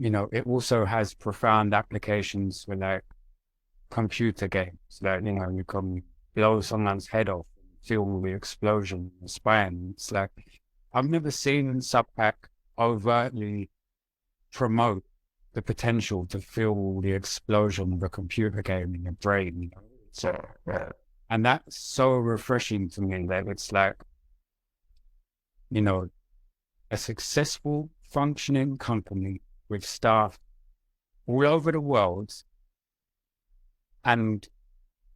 it also has profound applications for like computer games that, you can blow someone's head off, feel the explosion in the spine. It's like, I've never seen SUBPAC overtly promote the potential to feel the explosion of a computer game in your brain. So, and that's so refreshing to me that it's like, a successful functioning company with staff all over the world, and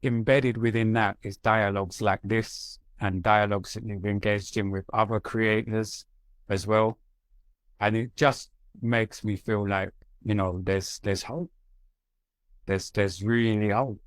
embedded within that is dialogues like this and dialogues that you've engaged in with other creators as well. And it just makes me feel like, there's hope. There's really hope.